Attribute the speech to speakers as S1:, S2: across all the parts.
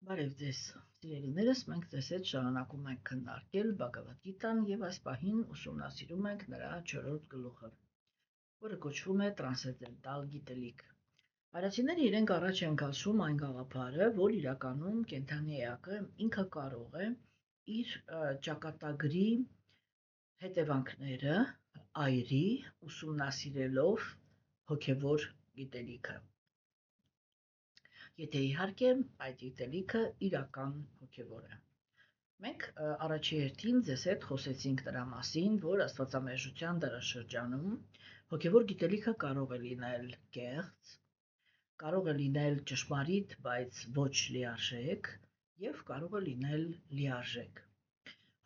S1: Բարև ձեզ, սիրելիներս, մենք ձեզ հետ շարունակում ենք քննարկել Բհագավադ Գիտան եւ այս պահին ուսումնասիրում ենք նրա 4-րդ գլուխը, որը կոչվում է տրանսցենդենտալ գիտելիք։ Արացիները իրենք առաջ են քաշում այն գաղափարը, որ իրականում կենդանի էակը ինքը կարող է իր ճակատագրի հետևանքները այրի ուսումնասիրելով հոգևոր գիտելիքը։ Եթե իհարկե այդ գիտելիքը իրական հոգևոր է։ Մենք առաջի հերթին ձեզ հետ խոսեցինք նրա մասին, որ Աստվածամերժության դարաշրջանում հոգևոր գիտելիքը կարող է լինել կեղծ, կարող է լինել ճշմարիտ, բայց ոչ լիարժեք եւ կարող է լինել լիարժեք։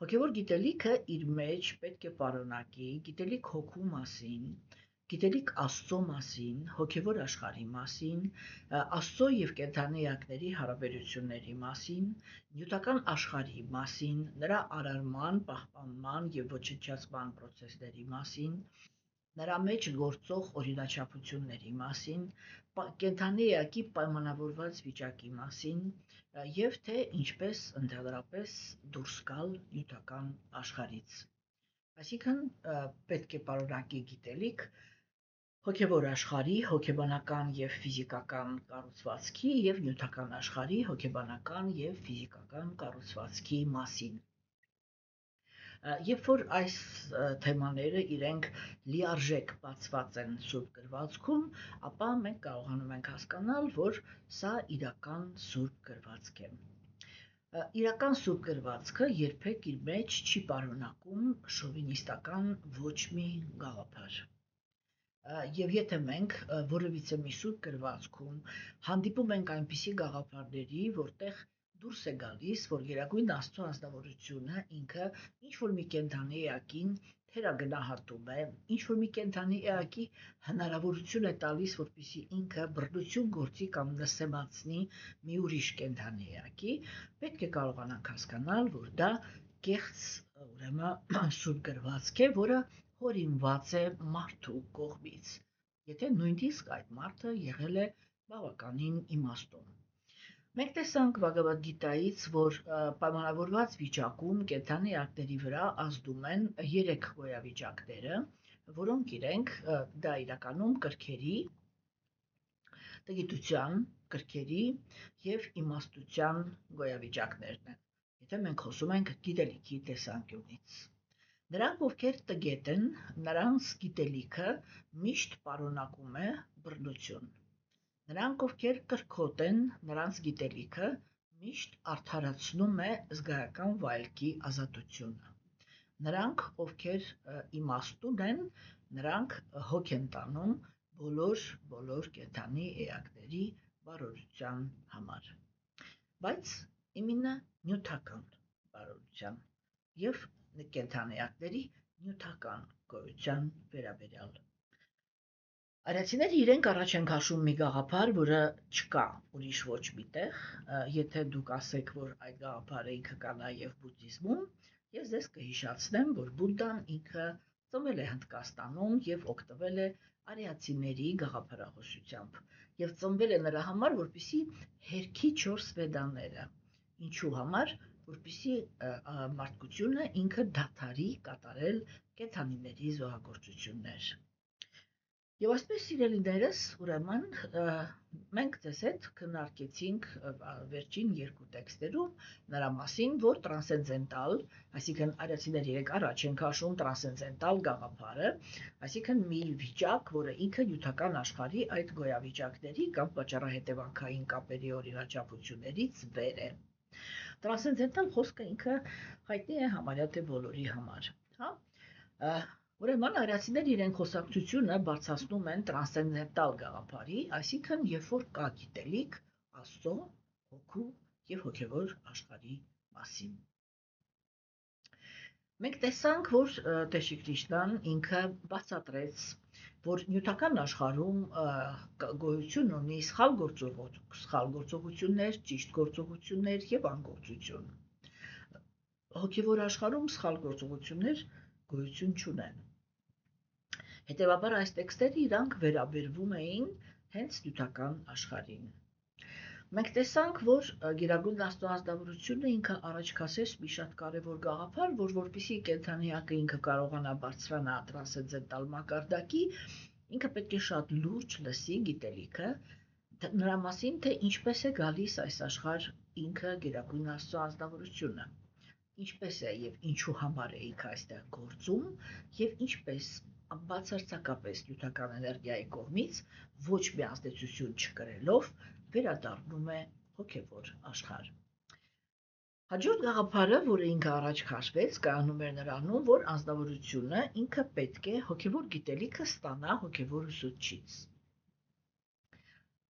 S1: Հոգևոր գիտելիքը իր մեջ պետք է պարունակի գիտելիք հոգու մասին, գիտելիք Աստծո մասին, հոգևոր աշխարհի մասին, Աստծո եւ կենդանի էակների հարաբերությունների մասին, նյութական աշխարհի մասին, նրա արարման, պահպանման եւ ոչնչացման process-ների մասին, նրա մեջ գործող օրինաչափությունների մասին, կենդանի էակի պայմանավորված վիճակի մասին եւ թե ինչպես ընդհանրապես դուրս գալ նյութական աշխարհից։ Այսինքն պետք է պարունակի գիտելիք հոգևոր աշխարհի, հոգեբանական եւ ֆիզիկական կառուցվածքի եւ նյութական աշխարհի հոգեբանական եւ ֆիզիկական կառուցվածքի մասին։ Երբ որ այս թեմաները իրենք լիարժեք բացված են Սուրբ գրվածքում, ապա մենք կարողանում ենք հասկանալ, որ սա իրական Սուրբ գրվածք է։ Իրական Սուրբ գրվածքը երբեք իր մեջ չի պարունակում շովինիստական ոչ մի գաղափար։ Եվ եթե մենք որևիցե մի Սուրբ գրվածքում հանդիպում ենք այնպիսի գաղափարների, որտեղ դուրս է գալիս, որ Գերագույն Աստծո անձնավորությունը ինքը ինչ-որ մի կենդանի էակին թերագնահատում է, ինչ-որ մի կենդանի էակի հնարավորություն է տալիս, որպեսզի ինքը բռնություն գործի կամ նսեմացնի մի ուրիշ կենդանի էակի, պետք է կարողանանք հասկանալ, որ դա կեղծ, ուրեմն Սուրբ գրվածք է, որը հորինված է մարդու կողմից, եթե նույնիսկ այդ մարդը եղել է բավականին իմաստուն։ Մենք տեսանք Բհագավադ Գիտայից, որ պայմանավորված վիճակում կենդանի էակների վրա ազդում են 3 գոյավիճակները, որոնք իրենք դա իրականում կրքերի, տգիտության, կրքերի եւ իմաստության գոյավիճակներն են, եթե մենք խոսում ենք գիտելիքի տեսանկյունից։ Նրանք, ովքեր տգետ են, նրանց գիտելիքը միշտ պարունակում է բռնություն։ Նրանք, ովքեր կրքոտ են, նրանց գիտելիքը միշտ արդարացնում է զգայական վայելքի ազատությունը։ Նրանք, ովքեր իմաստուն են, նրանք հոգ են տանում բոլոր կենդանի էակների բարօրության համար։ Բայց իմինը նյութական բարօրության եւ կենդանի էակների նյութական գոյության վերաբերյալ։ Արացիները իրենք առաջ են քաշում մի գաղափար, որը չկա ուրիշ ոչ միտեղ, եթե դուք ասեք, որ այդ գաղափարը ինքը կա նաև բուդդիզմում, ես ձեզ կհիշացնեմ, որ Բուդդան ինքը ծնվել է Հնդկաստանում եւ օգտվել է արիացիների գաղափարախոսությամբ եւ ծնվել է նրա համար, որպեսզի հերքի 4 վեդաները։ Ինչու համար, որպեսզի մարդկությունը ինքը դադարի կատարել կենդանիների զոհագործություններ։ Եվ այսպես սիրելիներս, ուրեմն մենք ձեզ հետ քննարկեցինք վերջին 2 տեքստերում նրա մասին, որ տրանսցենդենտալ, այսինքն արիացիները իրենք առաջ են քաշում տրանսցենդենտալ գաղափարը, այսինքն մի վիճակ, որը ինքը նյութական աշխարհի այդ գոյավիճակների կամ պատճառահետևանքային կապերի օրինաչափություններից վեր է։ Տրանսցենդենտալ խոսքը ինքը հայտնի է համարյա թե բոլորի համար, հա։ Ուրեմն արիացիները իրենք խոսակցությունը բարձրացնում են տրանսցենդենտալ գաղափարի, այսինքն երբ որ կա գիտելիք Աստծո, հոգու եւ հոգևոր աշխարհի մասին։ Մենք տեսանք, որ Տեր Կրիշնան ինքը բացատրեց, որ նյութական աշխարհում գոյություն ունի սխալ գործողություններ, ճիշտ գործողություններ եւ անգործություն։ Հոգևոր աշխարհում սխալ գործողություններ գոյություն չունեն։ Հետևաբար այս տեքստերը իրանք վերաբերվում էին հենց նյութական աշխարհին։ Մենք տեսանք, որ գերագույն աստվածավորությունը ինքը առաջ կասես մի շատ կարևոր գաղափար, որպեսզի կենդանիակը ինքը կարողանա բարձրանա տրանսցենդենտալ մակարդակի, ինքը պետք է շատ լուրջ լսի գիտելիքը նրա մասին, թե ինչպես է գալիս այս աշխարհ ինքը գերագույն աստվածավորությունը, ինչպես է եւ ինչու համար է ինքը այստեղ գործում եւ ինչպես բացարձակապես նյութական էներգիայի կողմից ոչ մի ազդեցություն չկրելով վերադառնում է հոգևոր աշխարհ։ Հաջորդ գաղափարը, որը ինքը առաջ քաշվեց, կայանում էր նրանում, որ անձնավորությունը ինքը պետք է հոգևոր գիտելիքը ստանա հոգևոր ուսուցչից։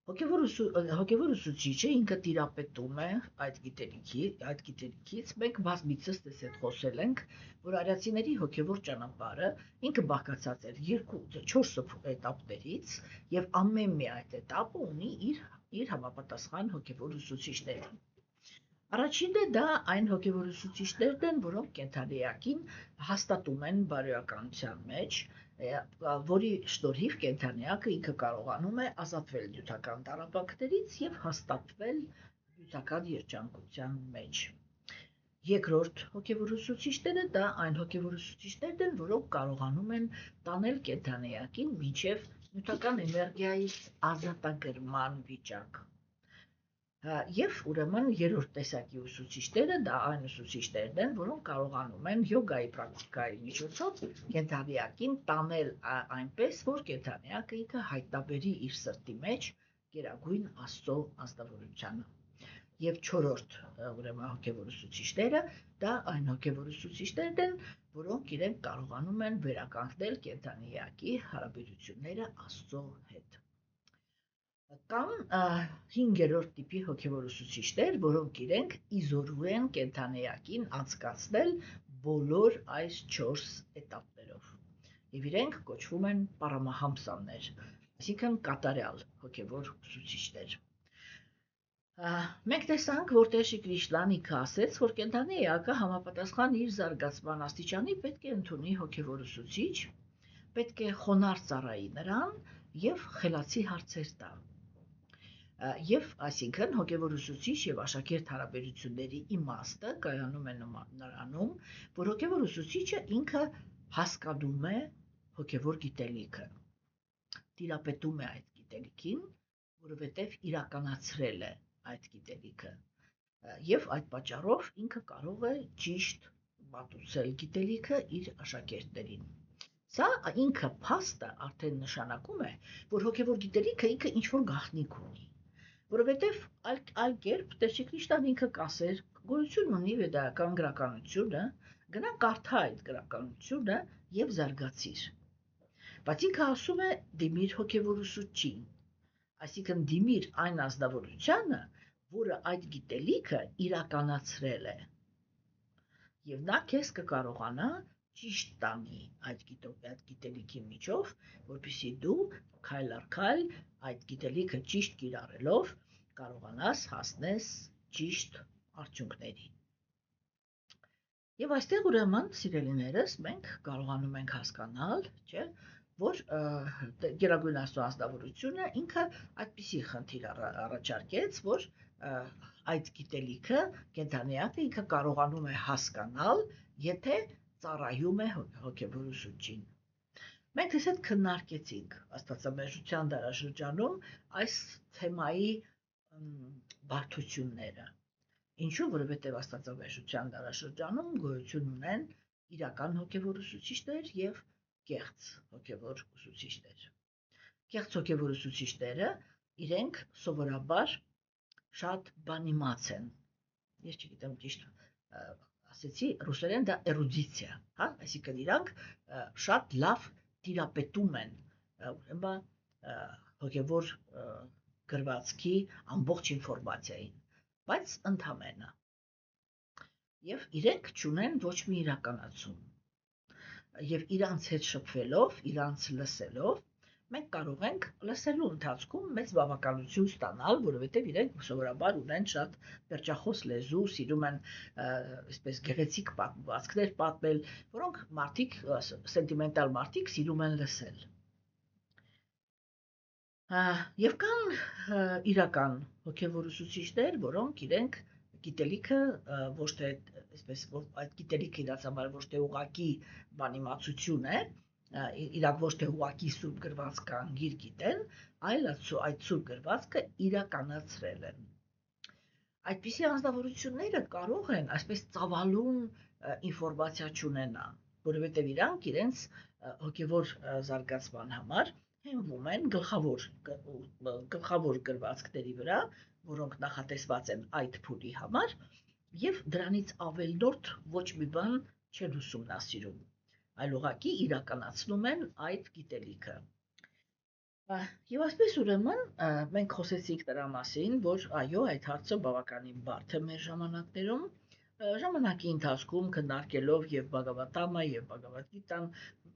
S1: Հոգևոր ուսուցիչը ինքը տիրապետում է այդ գիտելիքից, մենք բազմիցս տեսել խոսել ենք, որ արիացիների հոգևոր ճանապարհը ինքը բաղկացած էր 4 էտապներից եւ ամեն մի այդ էտապը ունի իր համապատասխան հոգևոր ուսուցիչները։ Առաջինը դա այն հոգևոր ուսուցիչներն են, որոնք կենդանիակին հաստատում են բարոյականության մեջ, որի շնորհիվ կենդանիակը ինքը կարողանում է ազատվել նյութական տառապանքներից եւ հաստատվել նյութական երջանկության մեջ։ Երկրորդ հոգևոր ուսուցիչները դա այն հոգևոր ուսուցիչներն են, որոնք կարողանում են տանել կենդանիակին մինչև նյութական էներգիայից ազատագրման վիճակ։ Եվ ուրեմն երրորդ տեսակի ուսուցիչները դա այն ուսուցիչներն են, որոնք կարողանում են յոգայի պրակտիկայի միջոցով կենդանիակին տանել այնպես, որ կենդանիակը ինքը հայտնաբերի իր սրտի մեջ գերագույն Աստծո անձնավորությունը։ Եվ չորրորդ ուրեմն հոգևոր ուսուցիչները դա այն հոգևոր ուսուցիչներն են, որոնք իրենք կարողանում են վերականգնել կենդանիակի հարաբերությունները Աստծո հետ։ Կամ 5-րդ տիպի հոգևոր ուսուցիչներ, որոնք իրենք իզորու են կենդանիակին անցկացնել բոլոր այս 4 էտապներով։ Եվ իրենք կոչվում են պարամահամսաններ, այսինքն կատարյալ հոգևոր ուսուցիչներ։ Մենք տեսանք, որ Տեր Շի Կրիշնան ինքը ասեց, որ կենդանիակը համապատասխան իր զարգացման աստիճանի պետք է ընդունի հոգևոր ուսուցիչ, պետք է խոնարհ ծառայի նրան եւ խելացի հարցեր տա։ Եվ այսինքն հոգևոր ուսուցիչ եւ աշակերտ հարաբերությունների իմաստը կայանում է նրանում, որ հոգևոր ուսուցիչը ինքը հասկանում է հոգևոր գիտելիքը, տիրապետում է այդ գիտելիքին, որովհետեւ իրականացրել է այդ գիտելիքը, եւ այդ պատճառով ինքը կարող է ճիշտ մատուցել գիտելիքը իր աշակերտներին։ Սա ինքը փաստը արդեն նշանակում է, որ հոգևոր գիտելիքը ինքը ինչ-որ գաղտնիք ունի, որովհետև այլ կերպ Տեր Շի Կրիշնան ինքը կասեր, գոյություն ունի վեդայական գրականությունը, գնա կարդա այդ գրականությունը եւ զարգացիր։ Բայց ինքը ասում է դիմիր հոգևոր ուսուցչին, այսինքն դիմիր այն ազնվորությանը, որը այդ գիտելիքը իրականացրել է։ Եվ նա քեզ կկարողանա ճիշտ տանի այդ գիտելիքի միջով, որպեսզի դու քայլ առ քայլ այդ գիտելիքը ճիշտ կիրառելով կարողանաս հասնես ճիշտ արդյունքների։ Եվ այստեղ ուրեմն, սիրելիներս, մենք կարողանում ենք հասկանալ, չէ, որ գերագույն Աստծո անձնավորությունը ինքը այդպիսի խնդիր առաջարկեց, որ այդ գիտելիքը կենդանիակը ինքը կարողանում է հասկանալ, եթե ծառայում է հոգևոր ուսուցչին։ Մենք այս հետ քննարկեցինք աստվածամեժության դարաշրջանում այս թեմայի բարդությունները։ Ինչու, որովհետև աստվածամեժության դարաշրջանում գոյություն ունեն իրական հոգևոր ուսուցիչներ եւ կեղծ հոգևոր ուսուցիչներ։ Կեղծ հոգևոր ուսուցիչները իրենք սովորաբար շատ բանիմաց են։ Ես չգիտեմ ճիշտ ասեցի, ռուսերեն դա էրուդիցիա, հա, այսինքն իրանք շատ լավ տիրապետում են հոգևոր գրվածքի ամբողջ ինֆորմացիային, բայց ընդամենը։ Եվ իրենք չունեն ոչ մի իրականացում։ Եվ իրանց հետ շփվելով, իրանց լսելով, մենք կարող ենք լսելու ընթացքում մեծ բավականություն ստանալ, որովհետև իրենք սովորաբար ունեն շատ պերճախոս լեզու, սիրում են այսպես գեղեցիկ պատմվածքներ պատմել, որոնք մարդիկ, սենտիմենտալ մարդիկ սիրում են լսել։ Եվ կան իրական հոգևոր ուսուցիչներ, որոնք իրենք գիտելիքը ոչ թե այսպես այդ գիտելիքը իրաց համար ոչ թե ուղակի բանիմացություն է, իրակ ոչ թե ուղակի սուրբ գրվածքը անգիր գիտեն, այլ այդ սուրբ գրվածքը իրականացրել են։ Այդպիսի անձնավորությունները կարող են այսպես ծավալուն ինֆորմացիա չունենան, որովհետև իրանք իրենց հոգևոր զարգացման համար հենվում են գլխավոր գրվածքների վրա, որոնք նախատեսված են այդ փուլի համար, եւ դրանից ավելորդ ոչ մի բան չեն ուսումնասիրում, այլ ուղղակի իրականացնում են այդ գիտելիքը։ Եվ այսպես ուրեմն մենք խոսեցինք դրա մասին, որ այո, այդ հարցը բավականին բարդ է մեր ժամանակներում, ժամանակի ընթացքում քննարկելով եւ Բhagavad-ամը եւ Bhagavad Gita-ն,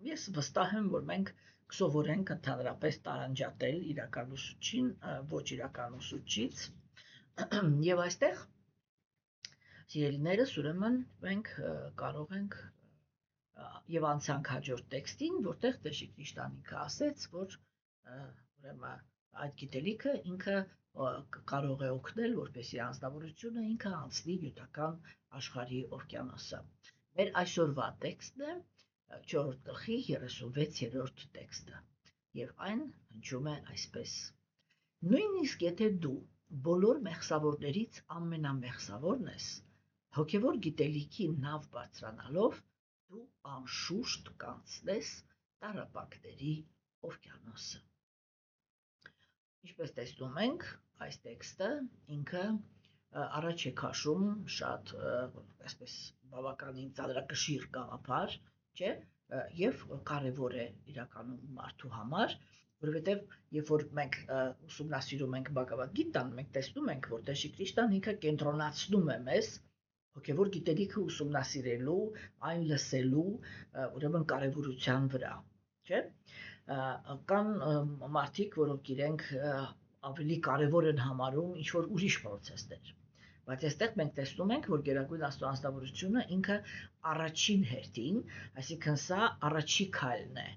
S1: ես վստահ եմ, որ մենք կսովորենք ընդհանրապես տարանջատել իրական ուսուցչին ոչ իրական ուսուցչից, եւ այստեղ սիրելիներս, ուրեմն մենք կարող ենք եւ անցանք հաջորդ տեքստին, որտեղ Տեր Շիկրիշտան ինքը ասեց, որ ուրեմն այդ գիտելիքը ինքը կարող է օգնել, որպեսզի անձնավորությունը ինքը անցնի յութական աշխարհի օվկիանոսը։ Մեր այսօրվա տեքստն է 4-րդ գլխի 36-րդ տեքստը, եւ այն հնչում է այսպես. Նույնիսկ եթե դու բոլոր մեղսավորներից ամենամեղսավորն ես, հոգևոր գիտելիքի նավ բարձրանալով դու անշուշտ կանցնես տառապանքների օվկիանոսը։ Ինչպես տեսնում ենք, այս տեքստը ինքը առաջ է քաշում շատ այսպես բավականին ծանրակշիռ գաղափար, չէ, եւ կարեւոր է իրականում մարդու համար, որովհետեւ երբ որ մենք ուսումնասիրում ենք Bhagavad Gita-ն, մենք տեսնում ենք, որ Տեր Շիկրիշտան ինքը կենտրոնացնում է մեզ հոգևոր գիտելիքը ուսումնասիրելու, այն լսելու, ուրեմն կարևորության վրա, չէ՞։ Կան մարդիկ, որոնք իրենք ավելի կարևոր են համարում ինչ-որ ուրիշ process-ներ, բայց այստեղ մենք տեսնում ենք, որ Գերագույն Աստծո անձնավորությունը ինքը առաջին հերթին, այսինքն սա առաջի քայլն է,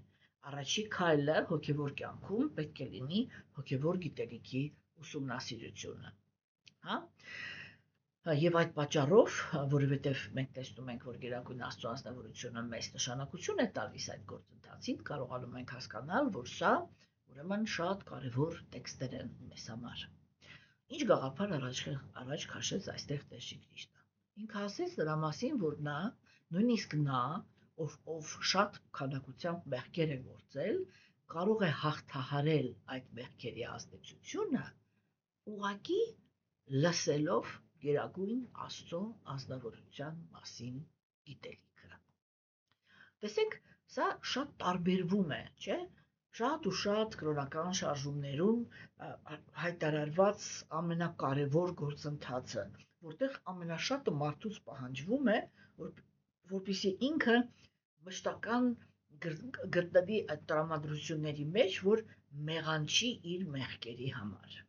S1: առաջի քայլը հոգևոր կյանքում պետք է լինի հոգևոր գիտելիքի ուսումնասիրությունը, հա։ Եվ այդ պատճառով, որովհետև մենք տեսնում ենք, որ Գերագույն Աստծո անձնավորությունը մեծ նշանակություն է տալիս այդ գործընթացին, կարողանում ենք հասկանալ, որ սա ուրեմն շատ կարևոր տեքստեր են մեզ համար։ Ինչ գաղափար առաջ քաշեց այստեղ Տեր Շիկրիշտան։ Ինքը ասեց դրա մասին, որ նույնիսկ նա, ով շատ քանակությամբ մեղքեր է գործել, կարող է հաղթահարել այդ մեղքերի ազդեցությունը ուղղակի լսելով Գերագույն Աստծո անձնավորության մասին գիտելիքը։ Տեսեք, սա շատ տարբերվում է, չէ՞։ Շատ ու շատ կրոնական շարժումներում հայտարարված ամենակարևոր գործընթացը, որտեղ ամենաշատը մարդուց պահանջվում է, որպեսզի ինքը մշտական գտնվի այդ տրամադրությունների մեջ, որ մեղանչի իր մեղքերի համար։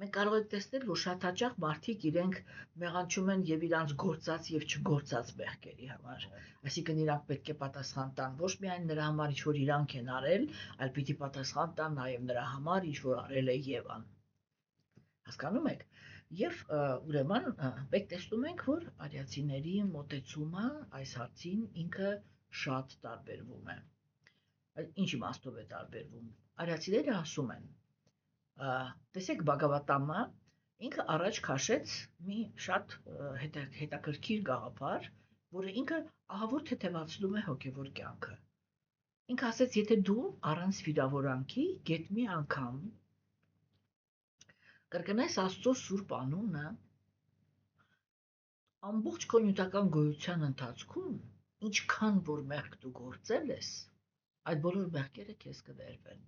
S1: Մենք կարող ենք տեսնել, որ շատ հաճախ մարդիկ իրենք մեղանչում են եւ իրանց գործած եւ չգործած մեղքերի համար։ Այսինքն իրանք պետք է պատասխան տան ոչ միայն նրա համար, ինչ որ իրանք են արել, այլ պիտի պատասխան տան նաեւ նրա համար, ինչ որ արել է Եվան։ Հասկանում եք։ Եվ ուրեմն մենք տեսնում ենք, որ արիացիների մոտեցումը այս հարցին ինքը շատ տարբերվում է։ Ինչ իմաստով է տարբերվում։ Արիացիները ասում են, տեսեք Բhagavad-ամը ինքը առաջ քաշեց մի շատ հետաքրքիր գաղափար, որը ինքը ահավոր թեթևացնում է հոգևոր կյանքը։ Ինքը ասեց, եթե դու առանց վիրավորանքի գեթ մի անգամ կրկնես Աստծո սուրբ անունը, ամբողջ քո նյութական գոյության ընթացքում, ինչքան որ մեղք դու գործել ես, այդ բոլոր մեղքերը քեզ կվերվեն։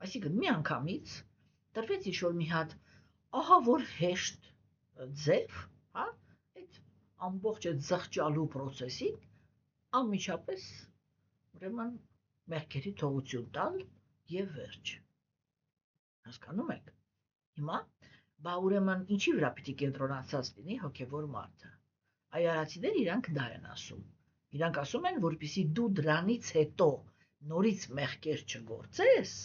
S1: Այսինքն մի անգամից տրվեց ինչ-որ մի հատ ահա որ հեշտ ձև, հա, այդ ամբողջ այդ զղջալու process-ին անմիջապես ուրեմն մեղքերի թողություն տալ եւ վերջ։ Հասկանում եք։ Հիմա բա ուրեմն ինչի վրա պիտի կենտրոնացած լինի հոգևոր մարդը։ Այարացիները իրանք դա են ասում։ Իրանք ասում են, որպեսզի դու դրանից հետո նորից մեղքեր չգործես,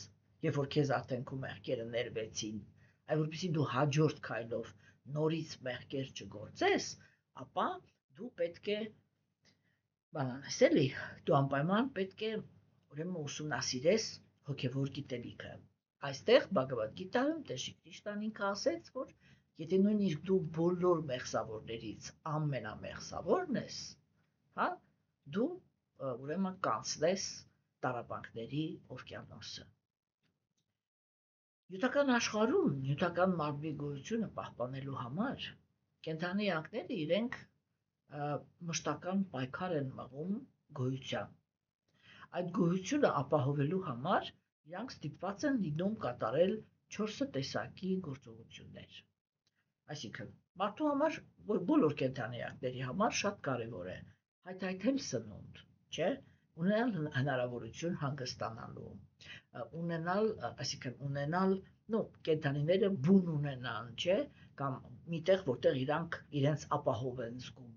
S1: երբ որ քեզ արդեն քո մեղքերը ներվեցին, այլ որպեսզի դու հաջորդ քայլով նորից մեղքեր չգործես, ապա դու պետք է բանանես էլի, դու անպայման պետք է ուրեմն ուսումնասիրես հոգևոր գիտելիքը։ Այստեղ Բhagavad Gita-ում Տեր Կրիշնան ինքը ասեց, որ եթե նույնիսկ դու բոլոր մեղսավորներից ամենամեղսավորն ես, հա, դու ուրեմն կանցնես տառապանքների օվկիանոսը։ Նյութական աշխարհում նյութական մարմնի գոյությունը պահպանելու համար կենդանիակները իրենք մշտական պայքար են մղում գոյության։ Այդ գոյությունը ապահովելու համար իրանք ստիպված են լինում կատարել 4 տեսակի գործողություններ։ Այսինքն, մարդու համար, բոլոր կենդանիակների համար շատ կարևոր է հայթայթել սնունդ, չէ՞, ունենալ հնարավորություն հանգստանալու, ունենալ, կենդանիները բուն ունենան, չէ, կամ միտեղ, որտեղ իրանք իրենց ապահով են զգում,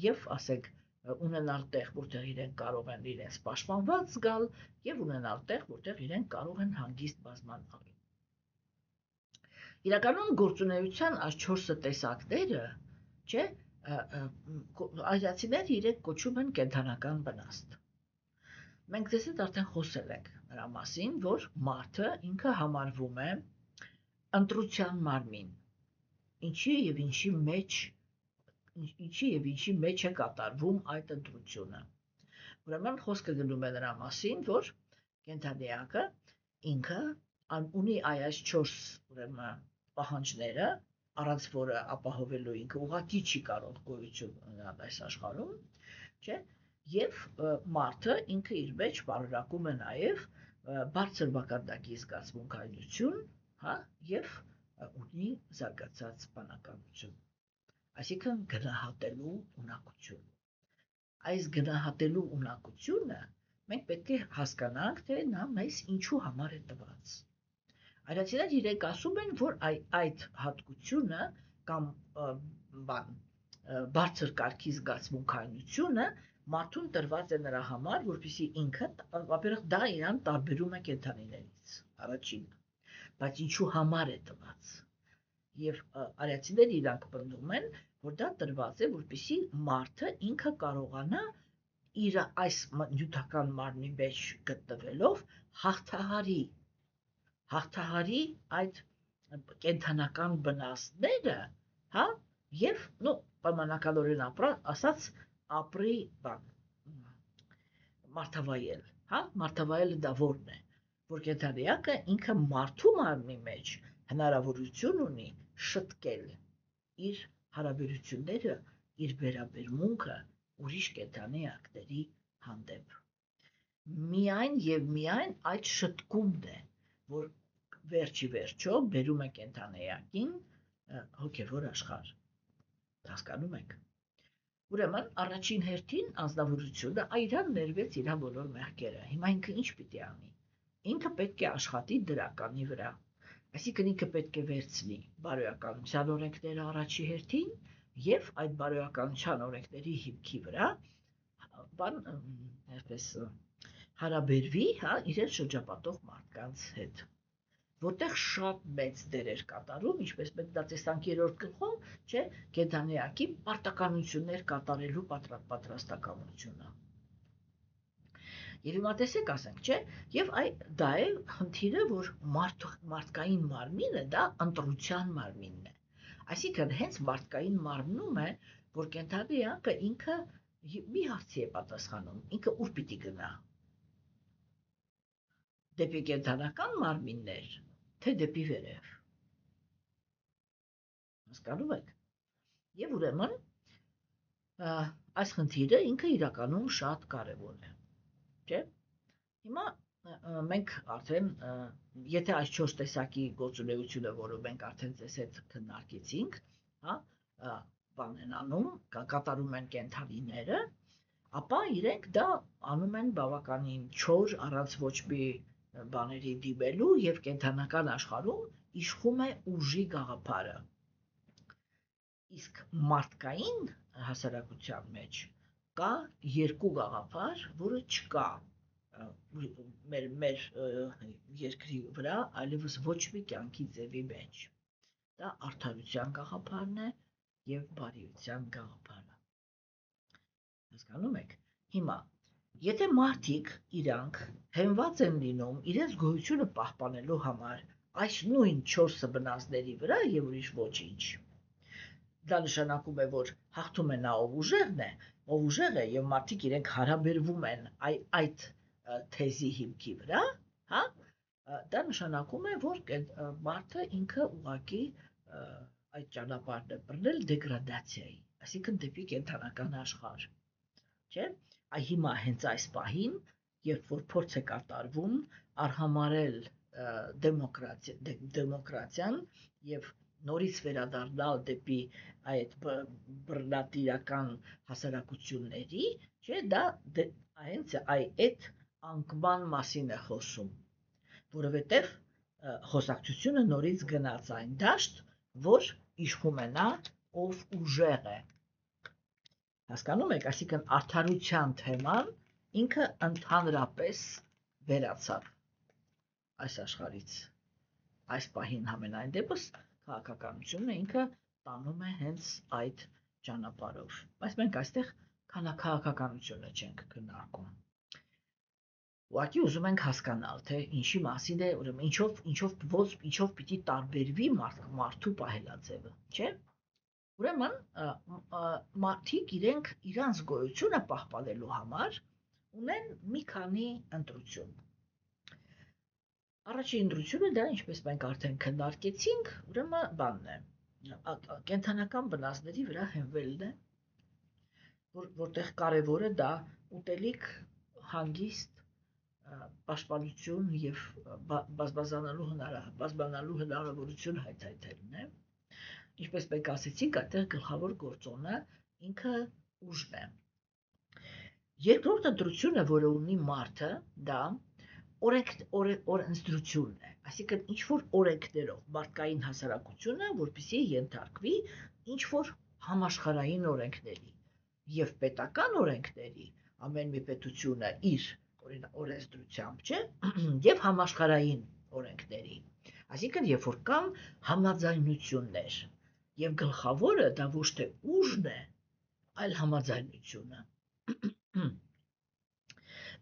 S1: եւ ասենք ունենալ տեղ, որտեղ իրենք կարող են իրենց պաշտպանված զգալ, եւ ունենալ տեղ, որտեղ իրենք կարող են հանգիստ բազմանալ։ Իրականում գործունեության այս 4 տեսակները, չէ, այրացիները իրենք կոչում են կենդանական վնաստ։ Մենք ձեզ հետ արդեն խոսել ենք նրա մասին, որ մարդը ինքը համարվում է ընտրության մարմին, ինչի եւ ինչի մեջ է կատարվում այդ ընտրությունը։ Ուրեմն խոսքը գնում է նրա մասին, որ կենդանիակը ինքը ունի այս 4 ուրեմն պահանջները, առանց որը ապահովելու ինքը ուղղակի չի կարող գոյություն ունենալ այս աշխարհում, չէ՞, եւ մարդը ինքը իր մեջ բարոյրակում է նաեւ բարձր մակարդակի զգացմունքայնություն, հա, եւ ունի զարգացած բանականություն, այսինքն գնահատելու ունակություն։ Այս գնահատելու ունակությունը մենք պետք է հասկանանք, թե նա մեզ ինչու համար է տված։ Այրացիները իրենք ասում են, որ այդ հատկությունը կամ բարձր կարգի զգացմունքայնությունը մարդուն տրված է նրա համար, որպեսզի ինքը, ապերախ դա իրան տարբերում է կենդանիներից, առաջինը, բայց ինչու համար է տված։ Եվ արիացիները իրանք պնդում են, որ դա տրված է, որպեսզի մարդը ինքը կարողանա իր այս նյութական մարմնի մեջ գտնվելով հաղթահարի այդ կենդանական վնասները, հա, եւ պայմանականորեն ասած ապրի մարդավայել, հա, մարդավայելը դա որն է, որ կենդանիակը ինքը մարդու մարմնի մեջ հնարավորություն ունի շտկել իր հարաբերությունները, իր վերաբերմունքը ուրիշ կենդանիակների հանդեպ։ Միայն եւ միայն այդ շտկումն է, որ վերջի վերջո բերում է կենդանիակին հոգևոր աշխարհ։ Հասկանում եք։ Ուրեմն առաջին հերթին անձնավորությունը այրան ներվեց իր բոլոր մեղքերը։ Հիմա ինքը ինչ պիտի անի։ Ինքը պետք է աշխատի դրականի վրա։ Այսինքն ինքը պետք է վերցնի բարոյականության օրենքները առաջի հերթին եւ այդ բարոյականության օրենքների հիմքի վրա այսպես հարաբերվի, հա, իրեն շրջապատող մարդկանց հետ, որտեղ շատ մեծ դեր էր կատարում, ինչպես մենք դա տեսանք 3-րդ գլխում, չէ, կենդանիակի պարտականություններ կատարելու պատրաստակամությունը։ Եվ հիմա տեսեք, ասենք, չէ, եւ դա է խնդիրը, որ մարդկային մարմինը դա ընտրության մարմինն է։ Այսինքն հենց մարդկային մարմնում է, որ կենդանիակը ինքը մի հարցի է պատասխանում, ինքը ուր պիտի գնա։ Դեպի կենդանական մարմիններ, թե դեպի վերև։ Հասկանում եք։ Եվ ուրեմն այս խնդիրը ինքը իրականում շատ կարևոր է, չէ՞։ Հիմա մենք արդեն, եթե այս 4 տեսակի գործունեությունը, որը մենք արդեն ձեզ հետ քննարկեցինք, հա, բան են անում, կատարում են կենդանիները, ապա իրենք դա անում են բավականին չոր, առանց ոչ մի բաների դիմելու եւ կենդանական աշխարհում իշխում է ուժի գաղափարը։ Իսկ մարդկային հասարակության մեջ կա երկու գաղափար, որը չկա մեր երկրի վրա այլևս ոչ մի կյանքի ձևի մեջ։ Դա արդարության գաղափարն է եւ բարիության գաղափարը։ Հասկանում եք։ Հիմա, եթե մարդիկ իրանք հենված են լինում իրենց գոյությունը պահպանելու համար այս նույն 4 բնազդների վրա եւ ուրիշ ոչինչ, դա նշանակում է, որ հաղթում է նա, ով ուժեղ է եւ մարդիկ իրենք հարաբերվում են այդ թեզի հիմքի վրա, հա, դա նշանակում է, որ մարդը ինքը ուղղակի այդ ճանապարհն է բռնել դեգրադացիայի, այսինքն դեպի կենդանական աշխարհ, չէ՞։ Այ հիմա հենց այս պահին, երբ որ փորձ է կատարվում արհամարել դեմոկրատիան եւ նորից վերադառնալ դեպի այդ բռնատիրական հասարակությունների, չէ, դա հենց այդ անկման մասին է խոսում, որովհետև խոսակցությունը նորից գնաց այն դաշտ, որ իշխում է նա, ով ուժեղ է։ Հասկանում եք, այսինքն արդարության թեման ինքը ընդհանրապես վերացավ այս աշխարհից։ Այս պահին համենայն դեպս քաղաքականությունը ինքը տանում է հենց այդ ճանապարհով։ Բայց մենք այստեղ քաղաքականությունը չենք քննարկում։ Ուղղակի ուզում ենք հասկանալ, թե ինչի մասին է, ուրեմն ինչով պիտի տարբերվի մարդու պահելաձևը, չէ՞։ Ուրեմն մարդիկ իրանց գոյությունը պահպանելու համար ունեն մի քանի ընտրություն։ Առաջին ընտրությունը դա, ինչպես մենք արդեն քննարկեցինք, ուրեմն բանն է, կենդանական բնազդների վրա հենվելն է, որտեղ կարևորը դա ուտելիք, հանգիստ, պաշտպանություն եւ բազմանալու հնարավորություն հայթայթելն է։ Ինչպես մենք ասեցինք, այդտեղ գլխավոր գործոնը ինքը ուժն է։ Երկրորդ ընտրությունը, որը ունի մարդը, դա օրենսդրությունն է, այսինքն ինչ-որ օրենքներով մարդկային հասարակությունը, որպեսզի ենթարկվի ինչ-որ համաշխարհային օրենքների եւ պետական օրենքների, ամեն մի պետությունը իր օրենսդրությամբ, չէ, եւ համաշխարհային օրենքների, այսինքն երբ որ կան համաձայնություններ եւ գլխավորը դա ոչ թե ուժն է, այլ համաձայնությունը։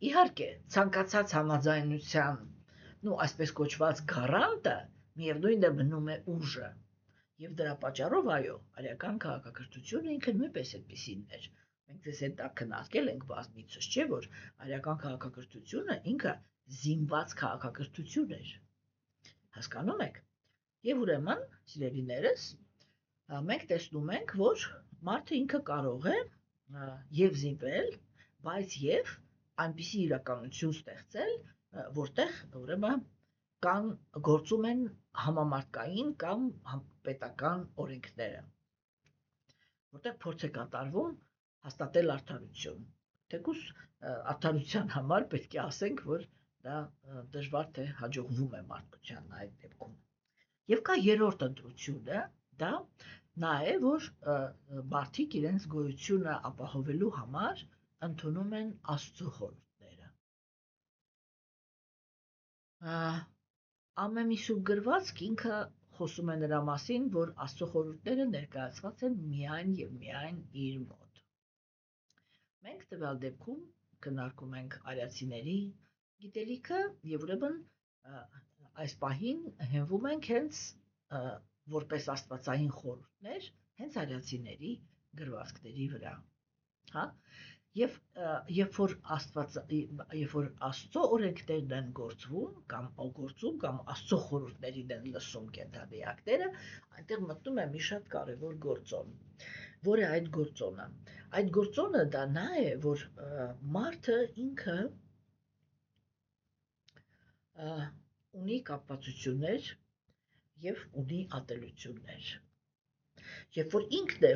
S1: Իհարկե, ցանկացած համաձայնության, այսպես կոչված գարանտը միևնույն է մնում է ուժը, եւ դրա պատճառով այո, արիական քաղաքակրթությունը ինքը նույնպես այդպիսին էր։ Մենք դες այդ քննարկել ենք բազմիցս, չէ՞ որ արիական քաղաքակրթությունը ինքը զինված քաղաքակրթություն էր։ Հասկանում եք։ Եվ ուրեմն, սիրելիներս, մենք տեսնում ենք, որ մարդը ինքը կարող է եւ զինվել, բայց եւ այնպիսի իրականություն ստեղծել, որտեղ ուրեմն կան գործում են համամարտկային կամ պետական օրենքները, որտեղ փորձ է կատարվում հաստատել արդարություն։ Թեկուզ արդարության համար պետք է ասենք, որ դա դժվար թե հաջողվում է մարդկության այդ դեպքում։ Եվ կա երրորդ ընտրությունը, դա նա է, որ մարդիկ իրենց գոյությունը ապահովելու համար ընդունում են Աստծո խորհուրդները։ Ամենիսու գրվածք ինքը խոսում է նրա մասին, որ Աստծո խորհուրդները ներկայացված են միայն եւ միայն իր մոտ։ Մենք տվյալ դեպքում քննարկում ենք արիացիների գիտելիքը եւ ուրեմն այս պահին հենվում ենք հենց որպես աստվածային խորհուրդներ հենց արիացիների գրվածքների վրա, հա, եւ երբ որ Աստծո օրենքներն են գործում կամ Աստծո խորհուրդներին են լսում կենդանիակները, այնտեղ մտնում է մի շատ կարևոր գործոն, որ է այդ գործոնը։ Այդ գործոնը դա նա է, որ մարդը ինքը ունի կապվածություններ եւ ունի ատելություններ։ Երբ որ ինքն է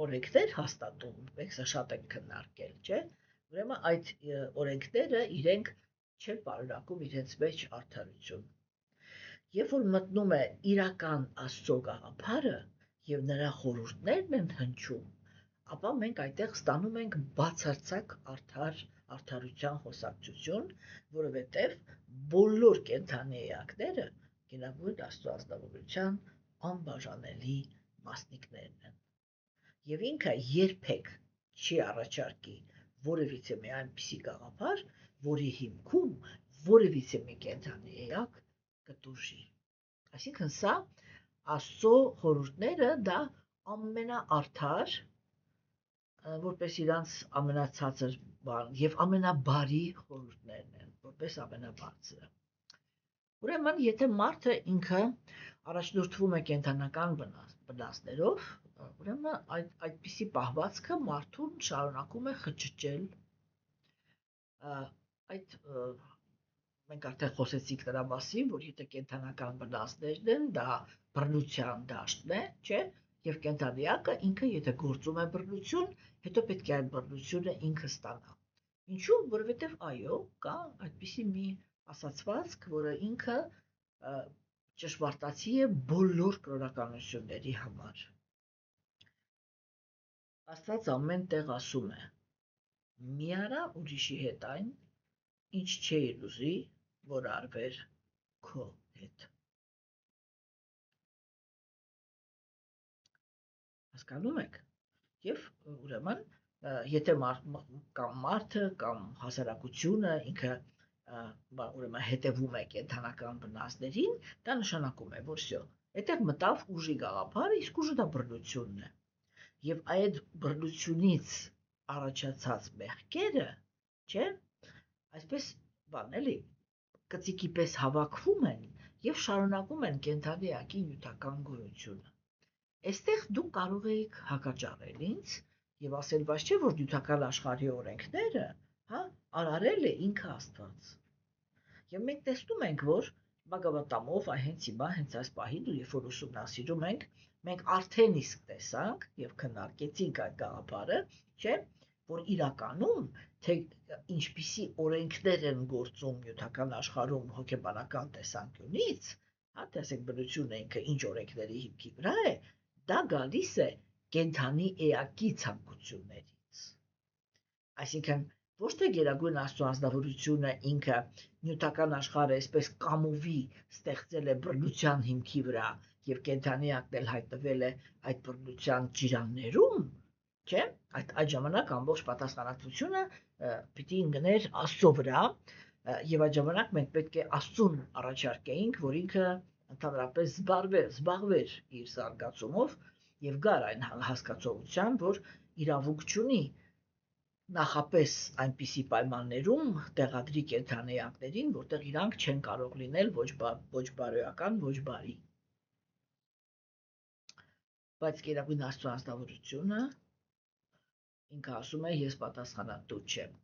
S1: օրենքներ հաստատում, մենք սա շատ ենք քննարկել, չէ՞, ուրեմն այդ օրենքները իրենք չեն պարունակում իրենց մեջ արդարություն։ Երբ որ մտնում է իրական Աստծո գաղափարը եւ նրա խորհուրդներն են հնչում, ապա մենք այդտեղ ստանում ենք բացարձակ արդարության խոսակցություն, որովհետև բոլոր կենդանի էակները գերագույն Աստծո ազնվորության անբաժանելի մասնիկներն են։ Եվ ինքը երբեք չի առաջարկի որևիցե մի այնպիսի գաղափար, որի հիմքում որևիցե մի կենդանի էակ կտուժի։ Այսինքն սա Աստծո խորհուրդները դա ամենաարդար, որպես իրանց ամենացածր բան եւ ամենաբարի խորհուրդներն են, որպես ամենաբարձրը։ Ուրեմն, եթե մարդը ինքը առաջնորդվում է կենդանական վնասներով, ուրեմն այդպիսի պահվածքը մարդուն շարունակում է խճճել այդ մենք արդեն խոսեցինք նրա մասին, որ եթե կենդանական վնասներն են, դա բռնության դաշտն է, չէ՞, եւ կենդանիակը ինքը եթե գործում է բռնություն, հետո պետք է այդ բռնությունը ինքը ստանա։ Ինչու՞, որովհետեւ այո, կա այդպիսի մի ասացվածք, որը ինքը ճշմարտացի է բոլոր կրոնականությունների համար։ Աստված ամեն տեղ ասում է. «Մի արա ուրիշի հետ այն, ինչ չէիր ուզի, որ արվեր քո հետ»։ Հասկանում եք։ Եվ ուրեմն, եթե մարդը կամ հասարակությունը ինքը ուրեմն հետևում է կենդանական վնասներին, դա նշանակում է, որ всё, այդտեղ մտավ ուժի գաղափարը, իսկ ուժը դա բռնությունն է։ Եվ այդ բռնությունից առաջացած մեղքերը, չէ՞, այսպես բան էլի կծիկի պես հավաքվում են եւ շարունակում են կենդանի էակի նյութական գոյությունը։ Այստեղ դուք կարող եք հակաճառել ինձ եւ ասել, բայց չէ՞ որ նյութական աշխարհի օրենքները, արարել է ինքը Աստված։ Եվ մենք տեսնում ենք, որ Բագավատամով հենց հիմա, հենց այս պահին, երբ որ ուսումնասիրում ենք, մենք արդեն իսկ տեսանք եւ քննարկեցինք այդ գաղափարը, չէ՞, որ իրականում թե ինչպիսի օրենքներ են գործում նյութական աշխարհում հոգեբանական տեսանկյունից, թե ասենք բնությունը ինքը ինչ օրենքների հիմքի վրա է, դա գալիս է կենդանի էակի ցանկություններից։ Այսինքն ոչ թե Գերագույն Աստծո ազնվորությունը ինքը նյութական աշխարհը այսպես կամովի ստեղծել է բռնության հիմքի վրա եւ կենդանի էակն էլ հայտնվել է այդ բռնության ջրաններում, չէ՞, այդ ժամանակ ամբողջ պատասխանատվությունը պիտի ընկներ Աստծո վրա, եւ այդ ժամանակ մենք պետք է Աստծուն առաջարկեինք, որ ինքը ընդհանրապես զբաղվեր իր զարգացումով եւ գար այն հասկացողության, որ իրավունք չունի նախապես այնպիսի պայմաններում տեղադրի կենդանի էակներին, որտեղ իրանք չեն կարող լինել ոչ բարոյական, ոչ բարի։ Բայց Գերագույն Աստծո ազնվորությունը ինքը ասում է, ես պատասխանատու չեմ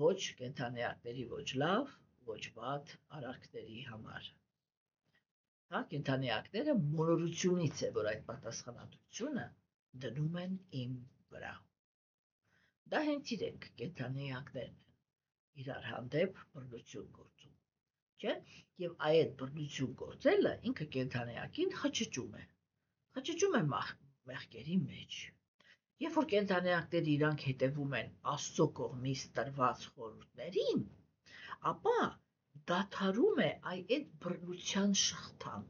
S1: ոչ կենդանի էակների ոչ լավ, ոչ վատ արարքների համար։ Կենդանի էակները մոլորությունից է, որ այդ պատասխանատվությունը դնում են իմ վրա։ Դա հենց իրենք կենդանի էակներն են իրար հանդեպ բռնություն գործում, չէ՞, եւ այդ բռնություն գործելը ինքը կենդանի էակին խճճում է մեղքերի մեջ։ Երբ որ կենդանի էակները իրանք հետևում են Աստծո կողմից տրված խորհուրդներին, ապա դադարում է այդ բռնության շղթան։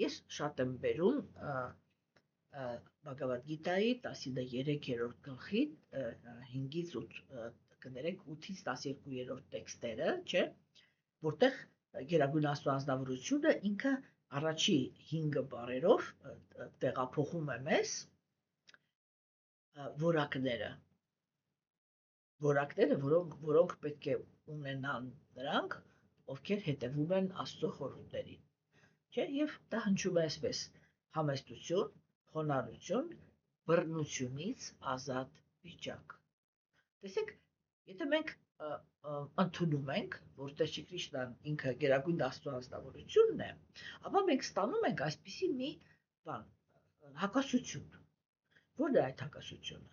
S1: Ես շատ եմ բերում Բhagavad Gita-ի 13-րդ գլխի 5-ից 8-ից 12-րդ տեքստերը, չէ՞, որտեղ Գերագույն Աստծո ազնվորությունը ինքը առաջի 5 բառերով տեղափոխում է մեզ որակները, որոնք պետք է ունենան նրանք, ովքեր հետևում են Աստծո խորհուրդներին, չէ՞, եւ դա հնչում է այսպես. համեստություն, խոնարհություն, բռնությունից ազատ վիճակ։ Տեսեք, եթե մենք ընդունում ենք, որ Տեր Քրիստոսն ինքը Գերագույն Աստծո ազնվորությունն է, ապա մենք ստանում ենք այսպիսի մի բան, հակասություն։ Որն է այդ հակասությունը։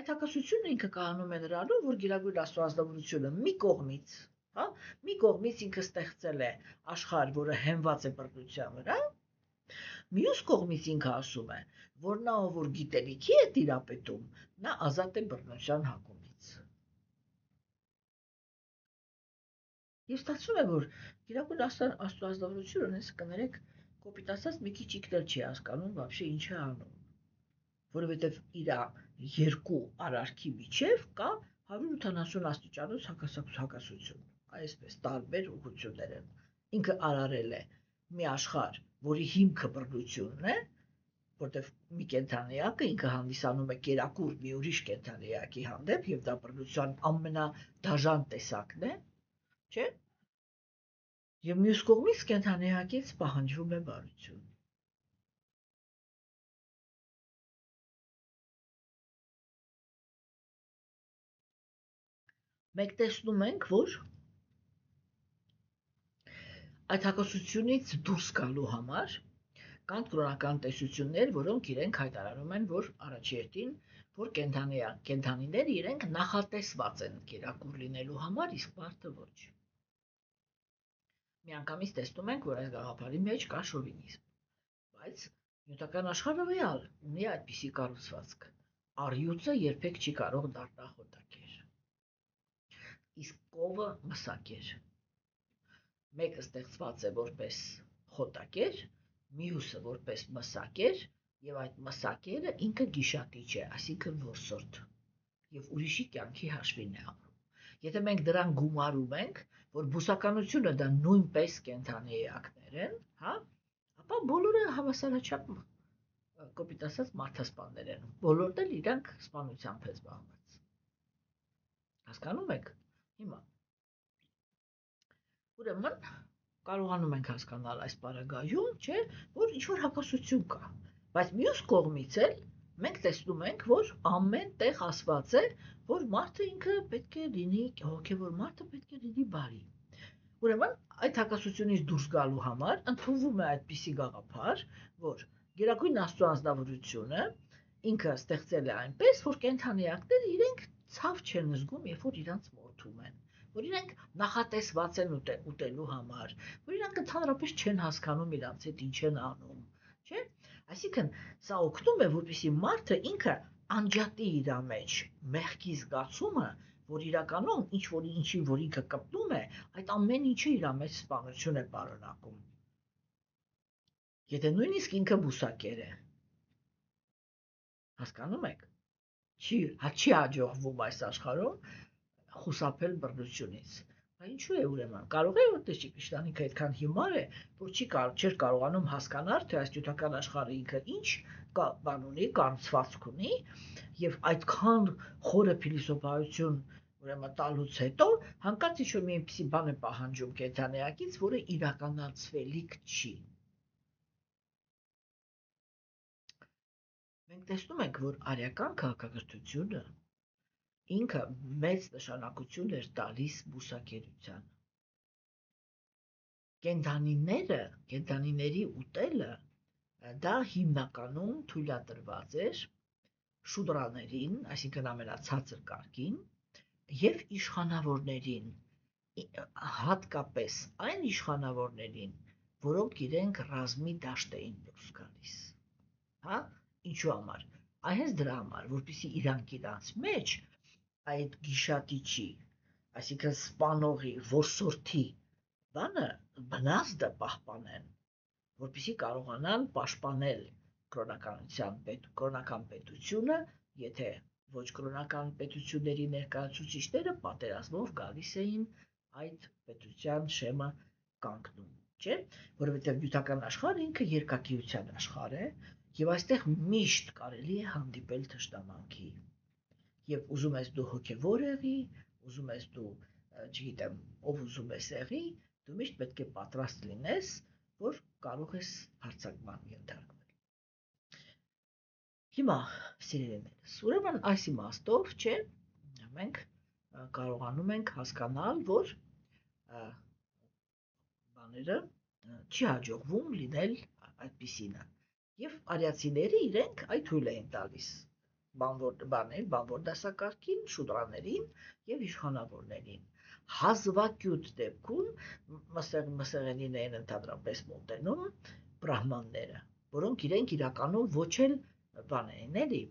S1: Այդ հակասությունը ինքը կայանում է նրանում, որ Գերագույն Աստծո ազնվորությունը մի կողմից ինքը ստեղծել է աշխարհ, որը հենված է բռնության վրա, Մյուս կողմից ինքը ասում է, որ նա ով որ գիտելիքի է տիրապետում, նա ազատ է բռնության հակումից։ Եվ ստացվում է, որ Գերագույն աստվածավորությունը ունես կներեք կոպիտ ասած մի քիչ իքնել չի հասկանում вообще ինչ է անում, որովհետև իր երկու արարքի միջև կա 180 աստիճանոց հակասություն, այսպես տարբեր ուղղություններ են։ Ինքը արարել է մի աշխարհ, որի հիմքը բռնությունն է, որտեղ մի կենդանիակը ինքը հանդիսանում է կերակուր մի ուրիշ կենդանիակի հանդեպ եւ դա բռնության ամենադաժան տեսակն է, չէ՞։ Եվ մյուս կողմից կենդանիակից պահանջվում է բարություն։ Մենք տեսնում ենք, որ այդ հակասությունից դուրս գալու համար կան կրոնական տեսություններ, որոնք իրենք հայտարարում են, որ առաջերտին, որ կենդանիները իրենք նախատեսված են կերակուր լինելու համար, իսկ մարդը ոչ։ Միանգամից տեսնում ենք, որ այս գաղափարի մեջ կա շովինիզմ, բայց նյութական աշխարհը ռեալ ունի այդպիսի կառուցվածք։ Առյուծը երբեք չի կարող դառնալ խոտակեր, իսկ կովը մսակեր։ Մեկը ստեղծված է որպես խոտակեր, մյուսը որպես մսակեր, եւ այդ մսակերը ինքը գիշատիչ է, այսինքն որսորդ, եւ ուրիշի կյանքի հաշվին է ապրում։ Եթե մենք դրան գումարում ենք, որ բուսականությունը դա նույնպես կենդանի էակներ են, հա, ապա բոլորը հավասարաչափ կոպիտ ասած մարդասպաններ են, բոլորն էլ իրանք սպանությամբ է զբաղված։ Հասկանում եք։ Հիմա ուրեմն կարողանում ենք հասկանալ այս պարագայում, չէ, որ ինչ-որ հակասություն կա, բայց մյուս կողմից էլ մենք տեսնում ենք, որ ամեն տեղ ասված է, որ մարդը ինքը պետք է լինի, հոգևոր մարդը պետք է լինի բարի։ Ուրեմն այդ հակասությունից դուրս գալու համար ընդունվում է այդպիսի գաղափար, որ Գերագույն Աստծո անձնավորությունը ինքը ստեղծել է այնպես, որ կենդանիակները իրենք ցավ չեն զգում, երբ որ իրանց մորթում են, որ իրենք նախատեսված են ուտելու համար, որ իրանք ընդհանրապես չեն հասկանում իրանց հետ ինչ են անում, չէ՞։ Այսինքն սա օգնում է, որպեսզի մարդը ինքը անջատի իր մեջ մեղքի զգացումը, որ իրականում ինչին որ ինքը կպնում է, այդ ամեն ինչը իր մեջ սպանություն է պարունակում։ Եթե նույնիսկ ինքը բուսակեր է, հասկանում եք, չի հաջողվում այս աշխարհում խուսափել բռնությունից։ Ինչու է ուրեմն, կարող է որ Տեր Կրիշնանիքը այդքան հիմար է, որ չէր կարողանում հասկանալ, թե այս նյութական աշխարհը ինքը ինչ բան ունի, կառուցվածք ունի, եւ այդքան խորը փիլիսոփայություն ուրեմն տալուց հետո հանկարծ ինչ-որ մի այնպիսի բան է պահանջում կենդանիակից, որը իրականացվելիք չի։ Մենք տեսնում ենք, որ արյական քաղաքակրթությունը ինքը մեծ նշանակություն էր տալիս բուսակերությանը։ Կենդանիների ուտելը դա հիմնականում թույլատրված էր շուդրաներին, այսինքն ամենացածր կարգին, եւ իշխանավորներին, հատկապես այն իշխանավորներին, որոնք իրենք ռազմի դաշտ էին դուրս գալիս։ Հա, ինչու համար։ Այս դրա համար, որպեսզի իրանց մեջ այդ գիշատիչի, այսինքն սպանողի, որսորդի բանը բնազդը պահպանեն, որպեսզի կարողանան պաշտպանել կրոնական պետությունը, եթե ոչ կրոնական պետությունների ներկայացուցիչները պատերազմով գալիս էին այդ պետության շեմը կանգնում, չէ՞, որովհետև նյութական աշխարհը ինքը երկակիության աշխարհ է, եւ այստեղ միշտ կարելի է հանդիպել թշնամանքի։ Եվ ուզում ես դու հոգևոր եղի, ուզում ես դու, չգիտեմ, ով ուզում ես եղի, դու միշտ պետք է պատրաստ լինես, որ կարող ես հարձակման ենթարկվել։ Հիմա, սիրելիներս, ուրեմն այս իմաստով, չէ, մենք կարողանում ենք հասկանալ, որ բաները չի հաջողվում լինել այդպիսինը։ Եվ արիացիները իրենք այդ թույլ էին տալիս բանվոր դասակարգին, շուդրաներին եւ իշխանավորներին։ Հազվագյուտ դեպքում մսեղենին են ընդհանրապես մոտենում, բրահմանները, որոնք իրենք իրականում ոչ էլ բան էին, էլի,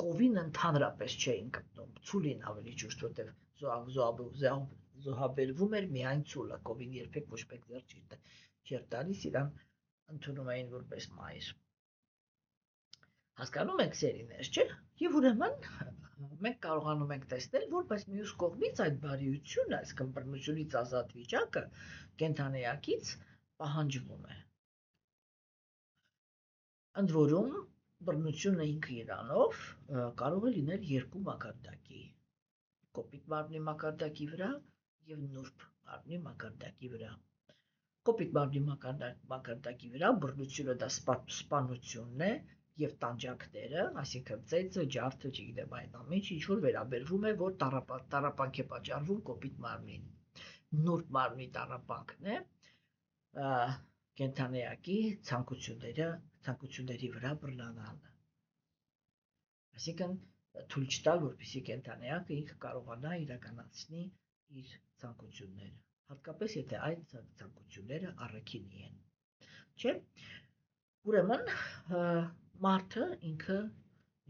S1: կովին ընդհանրապես չէին գտնում, ցուլին ավելի ճիշտ, որտեղ զոհաբերվում էր միայն ցուլը, կովին երբեք ոչ մեկ ձեռք չէր տալիս, իրան ընդունում էին որպես մայր։ Հասկանում եք սերիներ, չէ՞։ Եվ ուրեմն մենք կարողանում ենք տեսնել, որ բայց մյուս կողմից այդ բարիությունը, այսինքն բռնությունից ազատ վիճակը կենդանեակից պահանջվում է։ Ընդ որում բռնությունը ինքը իրանով կարող է լինել երկու մակարդակի՝ կոպիտ մարմնի մակարդակի վրա եւ նուրբ մարմնի մակարդակի վրա։ Կոպիտ մարմնի մակարդակի վրա բռնությունը դա սպանությունն է եւ տանջանքները, այսինքն ծեծը, ջարդը, չգիտեմ, այդ ամենը ինչ որ վերաբերվում է, որ տառապանք է պատճառվում կոպիտ մարմնին։ Նուրբ մարմնի տառապանքն է կենդանեակի ցանկությունների վրա բռնանալը։ Այսինքն թույլ չտալ, որպեսզի կենդանեակը ինքը կարողանա իրականացնի իր ցանկությունները, հատկապես եթե այդ ցանկությունները առաքինի են։ Չէ՞։ Ուրեմն մարդը ինքը,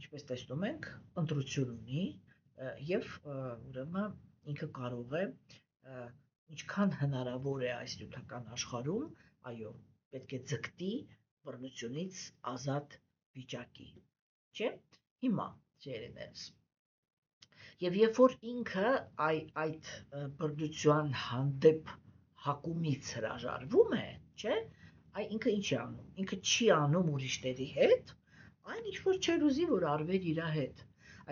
S1: ինչպես տեսնում ենք, ընտրություն ունի եւ ուրեմն ինքը կարող է ինչքան հնարավոր է այս նյութական աշխարհում, այո, պետք է ձգտի բռնությունից ազատ վիճակի, չէ՞։ Հիմա ջերիներս եւ երբ որ ինքը այդ բռնության հանդեպ հակումից հրաժարվում է, չէ՞, ինքը ինչ է անում, ինքը չի անում ուրիշների հետ այն ինչ որ չէր ուզի որ արվեր իր հետ,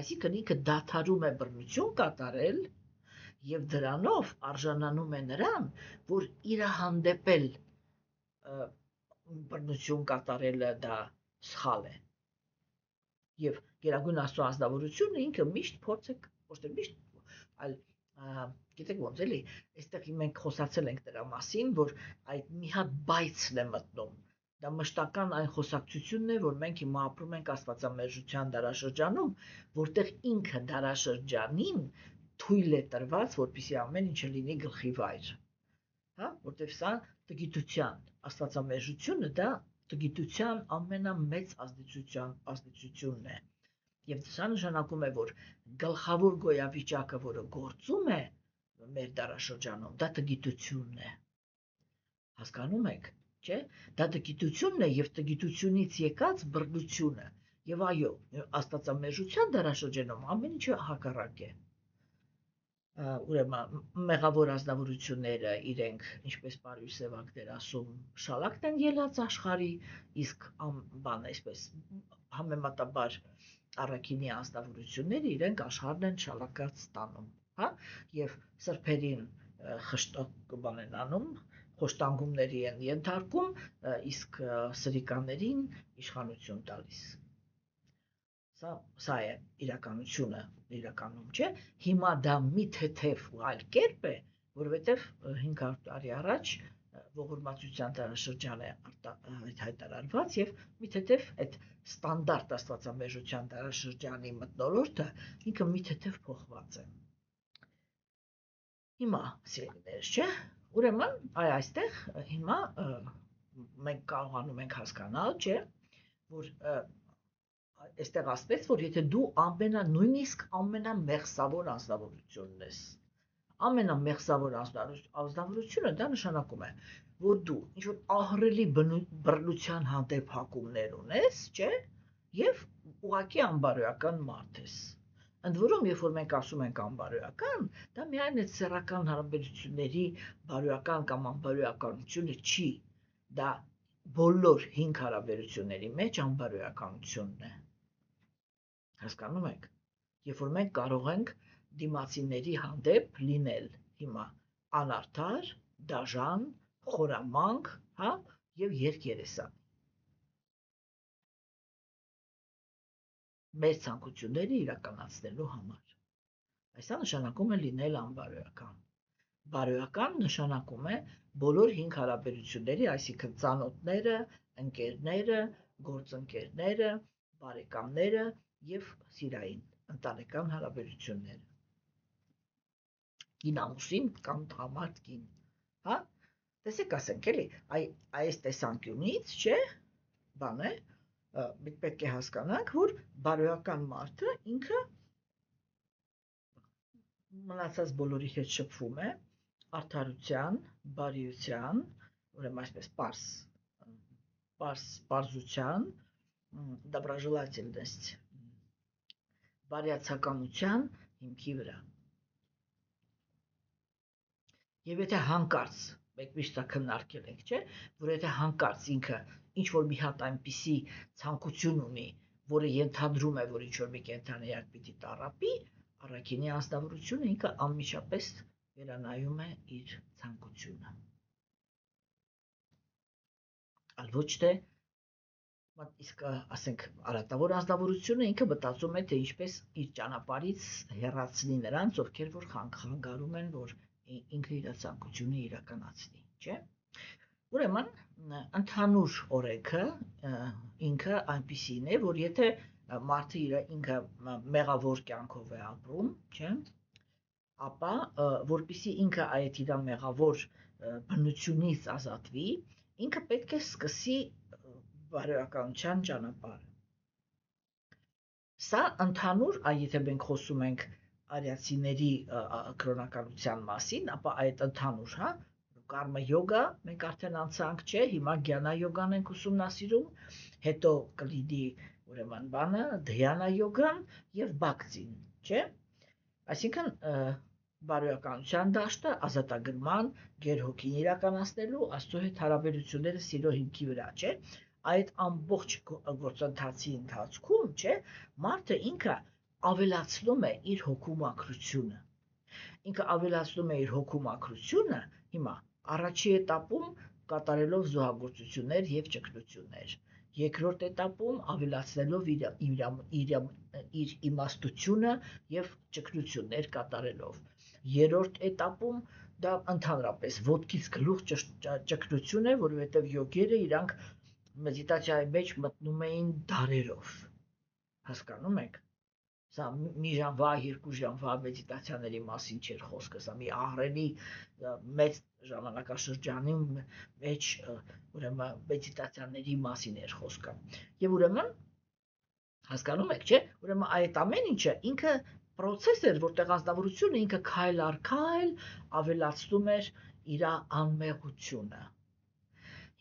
S1: այսինքն ինքը դադարում է բռնություն կատարել եւ դրանով արժանանում է նրան, որ իր հանդեպ էլ բռնություն կատարելը դա սխալ է եւ Գերագույն Աստծո ազնվորությունը ինքը միշտ փորձ է, ոչ թե միշտ, այլ գիտեք ոնց էլի, այստեղ մենք խոսացել ենք դրա մասին, որ այդ մի հատ բայցն է մտնում, դա մշտական այն խոսակցությունն է, որ մենք հիմա ապրում ենք աստվածամերժության դարաշրջանում, որտեղ ինքը դարաշրջանին թույլ է տրված, որպեսզի ամեն ինչը լինի գլխի վայր, հա, որտեղ սա տգիտության, աստվածամերժությունը դա տգիտության ամենամեծ ազդեցությունն է։ Եվ սա նշանակում է, որ գլխավոր գոյավիճակը, որը գործում է մեր դարաշրջանում, դա տգիտությունն է։ Հասկանում եք, չէ՞։ Դա տգիտությունն է եւ տգիտությունից եկած բռնությունը։ Եվ այո, աստվածամերժության դարաշրջանում ամեն ինչը հակառակ է։ Ուրեմն մեղավոր ազնվորությունները իրենք, ինչպես Պարուհի Սևակներ ասում, շալակն են ելած աշխարհի, իսկ բան այսպես համեմատաբար առաքինի ազնվորությունները իրենք աշխարհն են շալակած տանում, հա, եւ սրբերին բան են անում, խոշտանգումների են ենթարկում, իսկ սրիկաներին իշխանություն տալիս։ Սա է իրականությունը, իրականում, չէ։ Հիմա դա մի թեթև ու այլ կերպ է, որովհետև 500 տարի առաջ ողորմածության դարաշրջան է հայտարարված եւ մի թեթև այդ ստանդարտ աստվածամերժության դարաշրջանի մթնոլորտը ինքը մի թեթև փոխված է։ Հիմա սիրելիներս, չէ։ Ուրեմն այստեղ հիմա մենք կարողանում ենք հասկանալ, չէ, որ այստեղ ասվեց, որ եթե դու նույնիսկ ամենամեղսավոր անձնավորությունն ես, ամենամեղսավոր անձնավորությունը դա նշանակում է, որ դու ինչ-որ ահռելի բռնության հանդեպ հակումներ ունես, չէ, եւ ուղղակի անբարոյական մարդ ես։ Ընդ որում, երբ որ մենք ասում ենք անբարոյական, դա միայն այդ սեռական հարաբերությունների բարոյական կամ անբարոյականությունը չի, դա բոլոր 5 հարաբերությունների մեջ անբարոյականությունն է։ Հասկանում եք, երբ որ մենք կարող ենք դիմացիների հանդեպ լինել հիմա անարդար, դաժան, խորամանկ, հա, եւ երկերեսան։ Մեր ցանկությունները իրականացնելու համար։ Այսա նշանակում է լինել անբարոյական։ Բարոյական նշանակում է բոլոր 5 հարաբերությունների, այսինքն ծանոթները, ընկերները, գործընկերները, բարեկամները եւ սիրային ընտանեկան հարաբերությունները։ Կին ամուսին կամ տղամարդ կին, հա, Տեսեք, ասենք էլի, այս տեսանկյունից, չէ, բան է, պետք է հասկանանք, որ բարոյական մարդը ինքը մնացած բոլորի հետ շփվում է արդարության, բարիության, ուրեմն այսպես պարզության, доброжелательность, բարյացակամության հիմքի վրա։ Եվ եթե հանկարծ, մենք միշտ դա քննարկել ենք, չէ, որ եթե հանկարծ ինքը ինչ-որ մի հատ այնպիսի ցանկություն ունի, որը ենթադրում է, որ ինչ-որ մի կենդանիակ պիտի տառապի, առաքինի անձնավորությունը ինքը անմիջապես վերանայում է իր ցանկությունը։ Այլ ոչ թե իսկ ասենք արատավոր անձնավորությունը ինքը մտածում է, թե ինչպես իր ճանապարհից հեռացնի նրանց, ովքեր որ խանգարում են, որ ինքը իր ցանկությունը իրականացնի, չէ՞։ Ուրեմն ընդհանուր օրենքը ինքը այնպիսին է, որ եթե մարդը ինքը մեղավոր կյանքով է ապրում, չէ՞, ապա որպեսզի ինքը այդ իր մեղավոր բնությունից ազատվի, ինքը պետք է սկսի բարոյականության ճանապարհը։ Սա ընդհանուր, եթե մենք խոսում ենք արիացիների կրոնականության մասին, ապա այդ ընդհանուր, հա, կարմա յոգա, մենք արդեն անցանք, չէ, հիմա գյանա յոգան ենք ուսումնասիրում, հետո կլինի ուրեմն բանը, դհյանա յոգան եւ բակցին, չէ։ Այսինքն բարոյականության դաշտը ազատագրման, գերհոգին իրականացնելու, Աստծո հետ հարաբերությունները սիրո հիմքի վրա, չէ։ Այդ ամբողջ գործընթացի ընթացքում, չէ, մարդը ինքը ավելացնում է իր հոգու մաքրությունը։ Ինքը ավելացնում է իր հոգու մաքրությունը, հիմա առաջի этаպում կատարելով զոհագործություններ եւ ճգնություններ, երկրորդ этаպում ավելացնելով իր իմաստությունը եւ ճգնություններ կատարելով, երրորդ этаպում դա ընդհանրապես ոտքից գլուխ ճգնություն է, որովհետեւ յոգերը իրանք մեդիտացիայի մեջ մտնում էին դարերով, հասկանում եք, սա մի ժամվա, 2 ժամվա մեդիտացիաների մասին չէր խոսքը, սա մի ահռելի մեծ ժամանակաշրջանի մեջ ուրեմն մեդիտացիաների մասին էր խոսքը, եւ ուրեմն հասկանում եք, չէ, ուրեմն այդ ամեն ինչը ինքը process էր, որտեղ ազնվորությունը ինքը քայլ առ քայլ ավելացնում էր իր անմեղությունը։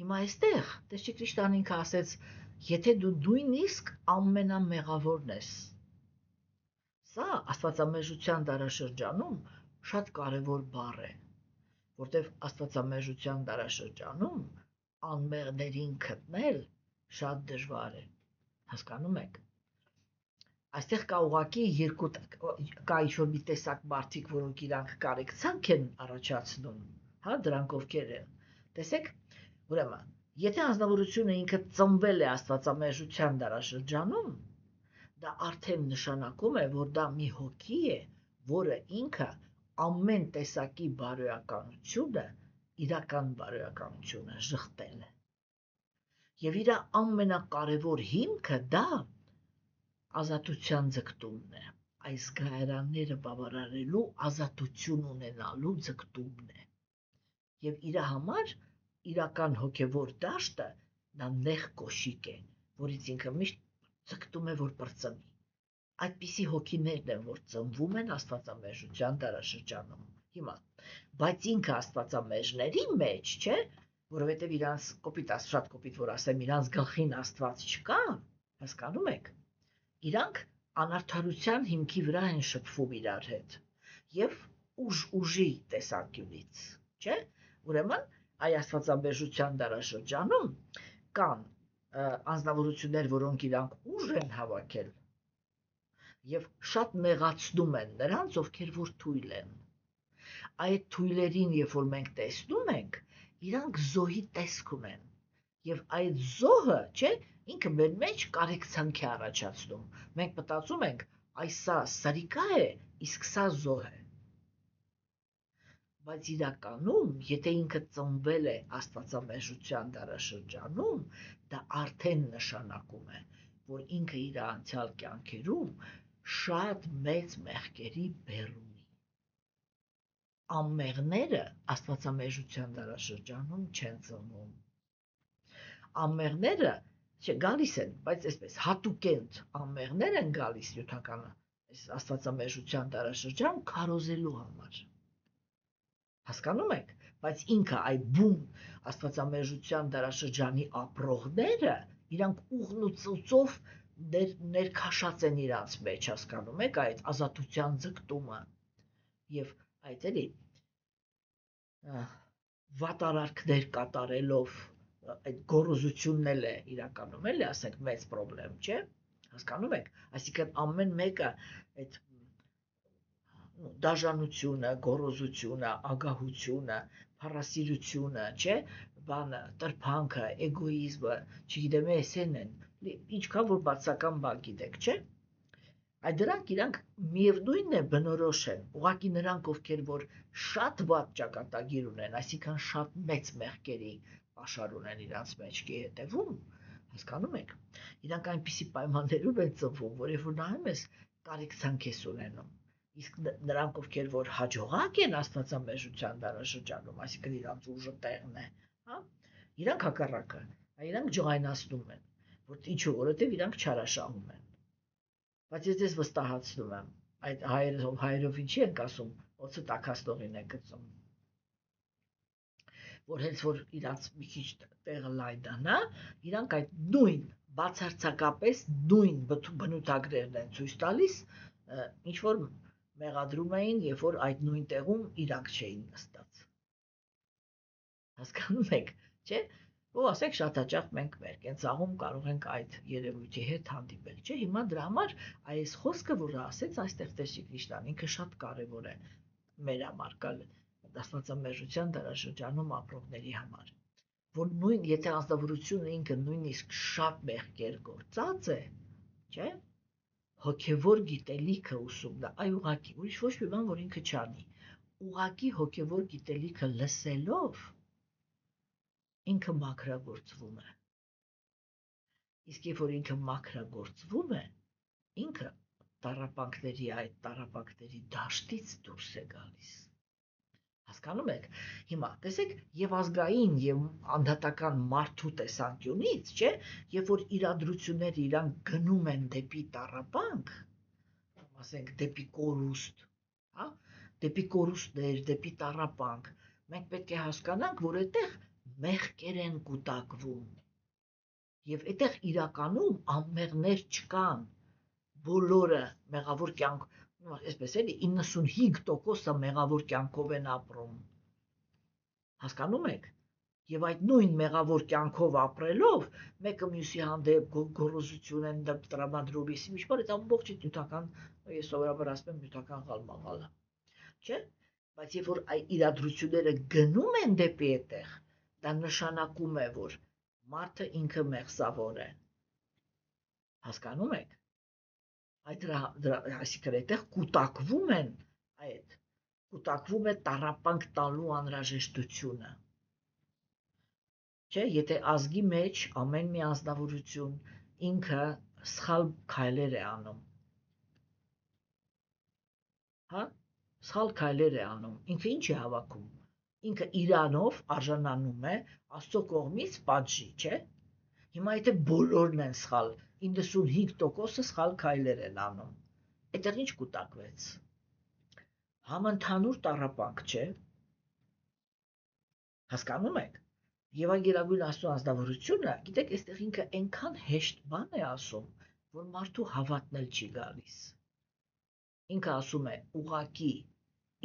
S1: Հիմա այստեղ Տեր Քրիստոսն ինքը ասեց, եթե դու նույնիսկ ամենամեղավորն ես, սա աստվածամեժության դարաշրջանում շատ կարևոր բառ է, որտեղ աստվածամեժության դարաշրջանում անմեղներին գտնել շատ դժվար է, հասկանում եք։ Այստեղ կա ուղղակի կա ինչ-որ մի տեսակ մարդիկ, որոնք իրանք կարեկցանք են առաջացնում, հա, դրանք ովքեր են, տեսեք, ուրեմն, եթե անձնավորությունը ինքը ծնվել է աստվածամեժության դարաշրջանում, դա արդեն նշանակում է, որ դա մի հոգի է, որը ինքը ամեն տեսակի բարոյականությունը, իրական բարոյականությունը ժխտել է։ Եվ իր ամենակարևոր հիմքը դա ազատության ձգտումն է, այս գայարանները բավարարելու ազատություն ունենալու ձգտումն է։ Եվ իր համար իրական հոգևոր դաշտը նա նեղ կոշիկ է, որից ինքը միշտ ձգտում է, որ պրծնի։ Այդպիսի հոգիներն են, որ ծնվում են աստվածամեժության դարաշրջանում։ Հիմա, բայց ինքը աստվածամեժների մեջ, չէ, որովհետև իրանց շատ կոպիտ որ ասեմ, իրանց գլխին Աստված չկա, հասկանում եք։ Իրանք անարդարության հիմքի վրա են շփվում իրար հետ եւ ուժի տեսանկյունից, չէ։ Ուրեմն այ աստվածամեժության դարաշրջանում կան անձնավորություններ, որոնք իրանք ուժ են հավաքել եւ շատ նեղացնում են նրանց, ովքեր որ թույլ են։ Այդ թույլերին, երբ որ մենք տեսնում ենք, իրանք զոհի տեսք ունեն եւ այդ զոհը, չէ, ինքը մեր մեջ կարեկցանք է առաջացնում։ Մենք մտածում ենք, այս սա սրիկա է, իսկ սա զոհ է։ Բայց իրականում, եթե ինքը ծնվել է աստվածամեժության դարաշրջանում, դա արդեն նշանակում է, որ ինքը իր անցյալ կյանքերում շատ մեծ մեղքերի բեռ ունի։ ամմեղները աստվածամեժության դարաշրջանում չեն ծնվում։ Ամմեղները գալիս են, բայց այսպես հատուկենտ ամմեղներ են գալիս նյութականը այս աստվածամեժության դարաշրջան քարոզելու համար։ Հասկանում եք, բայց ինքը այդ բուն աստվածամեժության դարաշրջանի ապրողները իրանք ուղն ու ծուծով ներքաշած են իրանց մեջ, հասկանում եք, այդ ազատության ձգտումը եւ այդ էլի վատարարքներ կատարելով այդ գոռոզությունն էլ է իրականում էլի, ասենք մեծ խնդրեմ, չէ՞, հասկանում եք, այսինքն ամեն մեկը այդ դաժանությունը, գոռոզությունը, ագահությունը, փառասիրությունը, չէ՞, բանը, տրփանքը, էգոիզմը, չգիտեմ, էսեն են, ինչքան որ բացական բան գիտեք, չէ՞։ Այդ դրանք իրանք միևնույնն է բնորոշ են, ուղղակի նրանք, ովքեր որ շատ վատ ճակատագիր ունեն, այսինքն շատ մեծ մեղքերի աշխարհ ունեն իրանց մեջքի հետևում, հասկանում եք, իրանք այնպիսի պայմաններում են ծնվում, որ երբ որ նայում ես, կարիքցանք ես ունենում, իսկ նրանք, ովքեր որ հաջողակ են աստվածամեժության դարաշրջանում, այսինքն իրանց ուժը տեղն է, հա, իրանք հակառակը, իրանք ջղայնացնում են, որ ինչու, որովհետև իրանք չարաշահում են։ Բայց ես ձեզ վստահացնում եմ, այդ հայերով ինչի ենք ասում, օձը տաքաստողին է գծում, որ հենց որ իրանց մի քիչ տեղը լայնանա, իրանք այդ նույն բացարձակապես նույն բնութագրերն են ցույց տալիս, ինչ որ մեղադրում էին, երբ որ այդ նույն տեղում իրանք չէին նստած։ Հասկանում եք, չէ՞։ Ու ասենք շատ հաճախ մենք մեր կենցաղում կարող ենք այդ երևույթի հետ հանդիպել, չէ՞։ Հիմա դրա համար այս խոսքը, որ ասեց այստեղ Տեր Կրիշնան, ինքը շատ կարևոր է մեր համար, աստվածամեժության դարաշրջանում ապրողների համար, որ նույն եթե ազնվորությունը ինքը նույնիսկ շատ մեղքեր գործած է, չէ՞, հոգևոր գիտելիքը ուսումնա, այ ուղղակի, ուրիշ ոչ մի բան, որ ինքը չանի, ուղղակի հոգևոր գիտելիքը լսելով ինքը մաքրագործվում է։ Իսկ երբ որ ինքը մաքրագործվում է, ինքը տառապանքների այդ տառապանքների դաշտից դուրս է գալիս։ Հասկանում եք։ Հիմա տեսեք, եւ ազգային եւ անդադական մարդու տեսանկյունից, չէ, երբ որ իրադրությունները իրանք գնում են դեպի տառապանք, ասենք դեպի կորուստ, հա, դեպի կորուստներ, դեպի տառապանք, մենք պետք է հասկանանք, որ այդտեղ մեղքեր են կուտակվում։ Եվ այդտեղ իրականում անմեղներ չկան, բոլորը մեղավոր կյանք, այսպես էլի 95%-ը մեղավոր կյանքով են ապրում։ Հասկանում եք։ Եվ այդ նույն մեղավոր կյանքով ապրելով, մեկը մյուսի հանդեպ գոռոզություն են տրամադրում, ինչ որ այդ ամբողջ նյութական, ես սովորաբար ասում եմ նյութական ղալմաղալը։ Չէ՞։ Բայց երբ որ այդ իրադրությունները գնում են դեպի այդտեղ, դա նշանակում է, որ մարդը ինքը մեղսավոր է։ Հասկանում եք։ Այսինքն այդտեղ կուտակվում են այդ, կուտակվում է տառապանք տալու անհրաժեշտությունը։ Չէ, եթե ազգի մեջ ամեն մի անձնավորություն ինքը սխալ քայլեր է անում։ Հա, սխալ քայլեր է անում, ինքը ինչ է հավաքում։ Ինքը իրանով արժանանում է Աստծո կողմից պատժի, չէ՞։ Հիմա եթե բոլորն են սխալ, 95%-ը սխալ քայլեր են անում, այդտեղ ինչ կուտակվեց։ Համընդհանուր տառապանք, չէ՞։ Հասկանում եք։ Եվ այն գերագույն Աստծո անձնավորությունը, գիտեք, այստեղ ինքը այնքան հեշտ բան է ասում, որ մարդու հավատն էլ չի գալիս։ Ինքը ասում է ուղղակի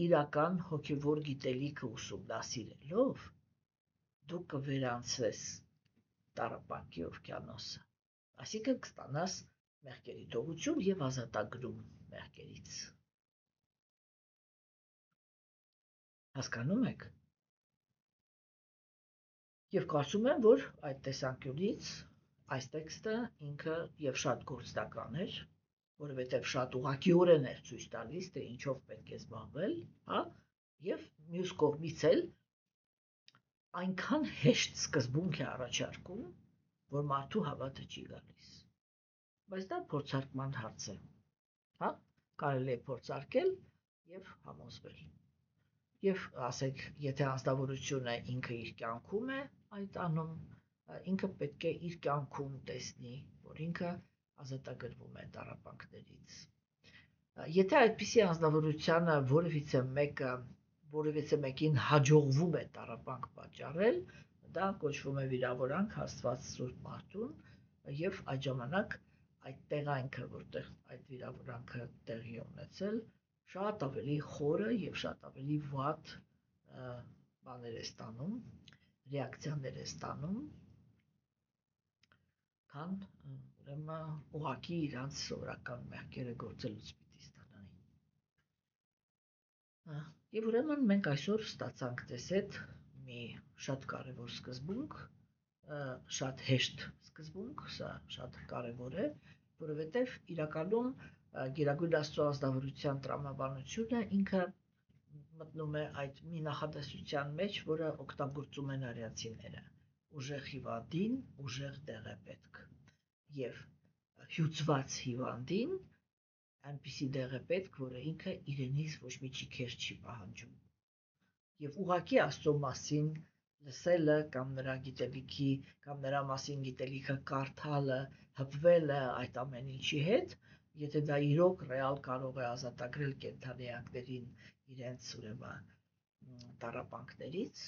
S1: իրական հոգևոր գիտելիքը ուսումնասիրելով դու կվերանցես տառապանքի օվկիանոսը, այսինքն կստանաս մեղքերի թողություն եւ ազատագրում մեղքերից։ Հասկանում եք։ Եվ կարծում եմ, որ այդ տեսանկյունից այս տեքստը ինքը եւ շատ գործնական էր, որովհետեւ շատ ուղղակիորեն էր ցույց տալիս, թե ինչով պետք է զբաղվել, հա, եւ մյուս կողմից էլ այնքան հեշտ սկզբունք է առաջարկում, որ մարդու հավատը չի գալիս։ Բայց դա փորձարկման հարց է, հա, կարելի է փորձարկել եւ համոզվել։ Եվ ասենք, եթե անձնավորությունը ինքը իր կյանքում է այդ անում, ինքը պետք է իր կյանքում տեսնի, որ ինքը ազատագրվում է տառապանքներից։ Եթե այդպիսի անձնավորությանը որևիցե մեկին հաջողվում է տառապանք պատճառել, դա կոչվում է վիրավորանք Աստված Սուրբ Մարդուն, եւ այդ ժամանակ այդ տեղանքը, որտեղ այդ վիրավորանքը տեղի ունեցել, շատ ավելի խորը եւ շատ ավելի վատ բաներ է ստանում, ռեակցիաներ է ստանում, քան ուրեմն ուղղակի իրանց սովորական մեղքերը գործելուց պիտի ստանային։ Եվ ուրեմն մենք այսօր ստացանք տեսეთ մի շատ կարևոր սկզբունք, շատ հեշտ սկզբունք, սա շատ կարևոր է, որովհետեւ իրականում Գերագույն Աստծո ազնվորության տրամաբանությունը ինքը մտնում է այդ մի նախադասության մեջ, որը օգտագործում են արիացիները. ուժեղ հիվանդին ուժեղ դեղ է պետք, եւ հյուծված հիվանդին այնպիսի դեղ է պետք, որը ինքը իրենից ոչ մի ճիքեր չի պահանջում։ Եվ ուղղակի Աստծո մասին լսելը կամ նրա գիտելիքի կամ նրա մասին գիտելիքը կարդալը, հպվելը այդ ամեն ինչի հետ, եթե դա իրոք ռեալ կարող է ազատագրել կենդանիակներին իրենց ուրեմն տառապանքներից,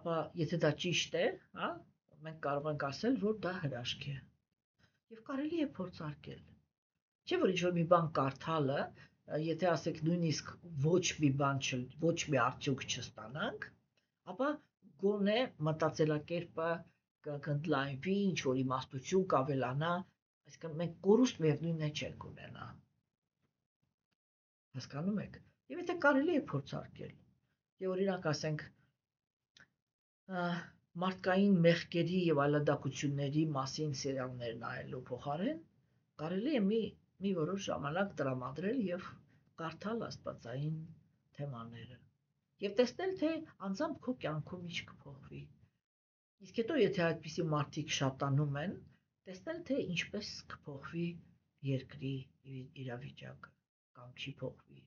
S1: ապա եթե դա ճիշտ է, մենք կարող ենք ասել, որ դա հրաշք է։ Եվ կարելի է փորձարկել։ Չէ՞ որ ինչ-որ մի բան կարդալը, եթե ասեք նույնիսկ ոչ մի արդյունք չստանանք, ապա գոնե մտածելակերպը կընդլայնվի, ինչ-որ իմաստություն կավելանա, այսինքն մենք կորուստ միևնույնն է չենք ունենա։ Հասկանում եք։ Եվ եթե կարելի է փորձարկել, եւ օրինակ ասենք մարդկային մեղքերի եւ այլանդակությունների մասին սերիալներ նայելու փոխարեն կարելի է մի որոշ ժամանակ տրամադրել եւ կարդալ աստվածային թեմաները եւ տեսնել, թե անձամբ քո կյանքում ինչ կփոխվի։ Իսկ հետո եթե այդպիսի մարդիկ շատանում են, տեսնել, թե ինչպես կփոխվի երկրի իրավիճակը կամ չի փոխվի։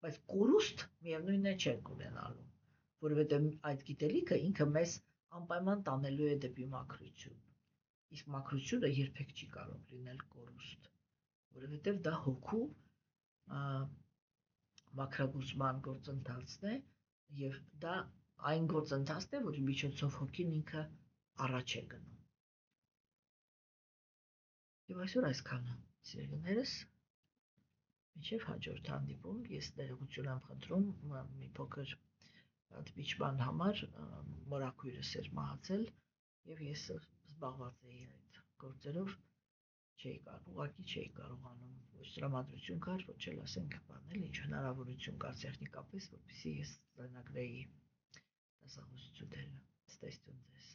S1: Բայց կորուստ միևնույնն է չենք ունենալու, որովհետև այդ գիտելիքը ինքը մեզ անպայման տանելու է դեպի մաքրություն։ Իսկ մաքրությունը երբեք չի կարող լինել կորուստ, որովհետև դա հոգու մաքրագործման գործընթացն է, եւ դա այն գործընթացն է, որի միջոցով հոգին ինքը առաջ է գնում։ Եվ այսօր այսքանը, սիրելիներս, մինչև հաջորդ հանդիպում, ես ներողություն եմ խնդրում մի փոքր ընդմիջման համար, մորաքույրս էր մահացել եւ ես զբաղված էի այդ գործերով, ուղղակի չէի կարողանում ոչ տրամադրություն կար, ոչ էլ ասենք բանել, ինչ հնարավորություն կար տեխնիկապես, որպեսզի ես ձայնագրեի դասախոսությունները։ Ստեսություն ձեզ։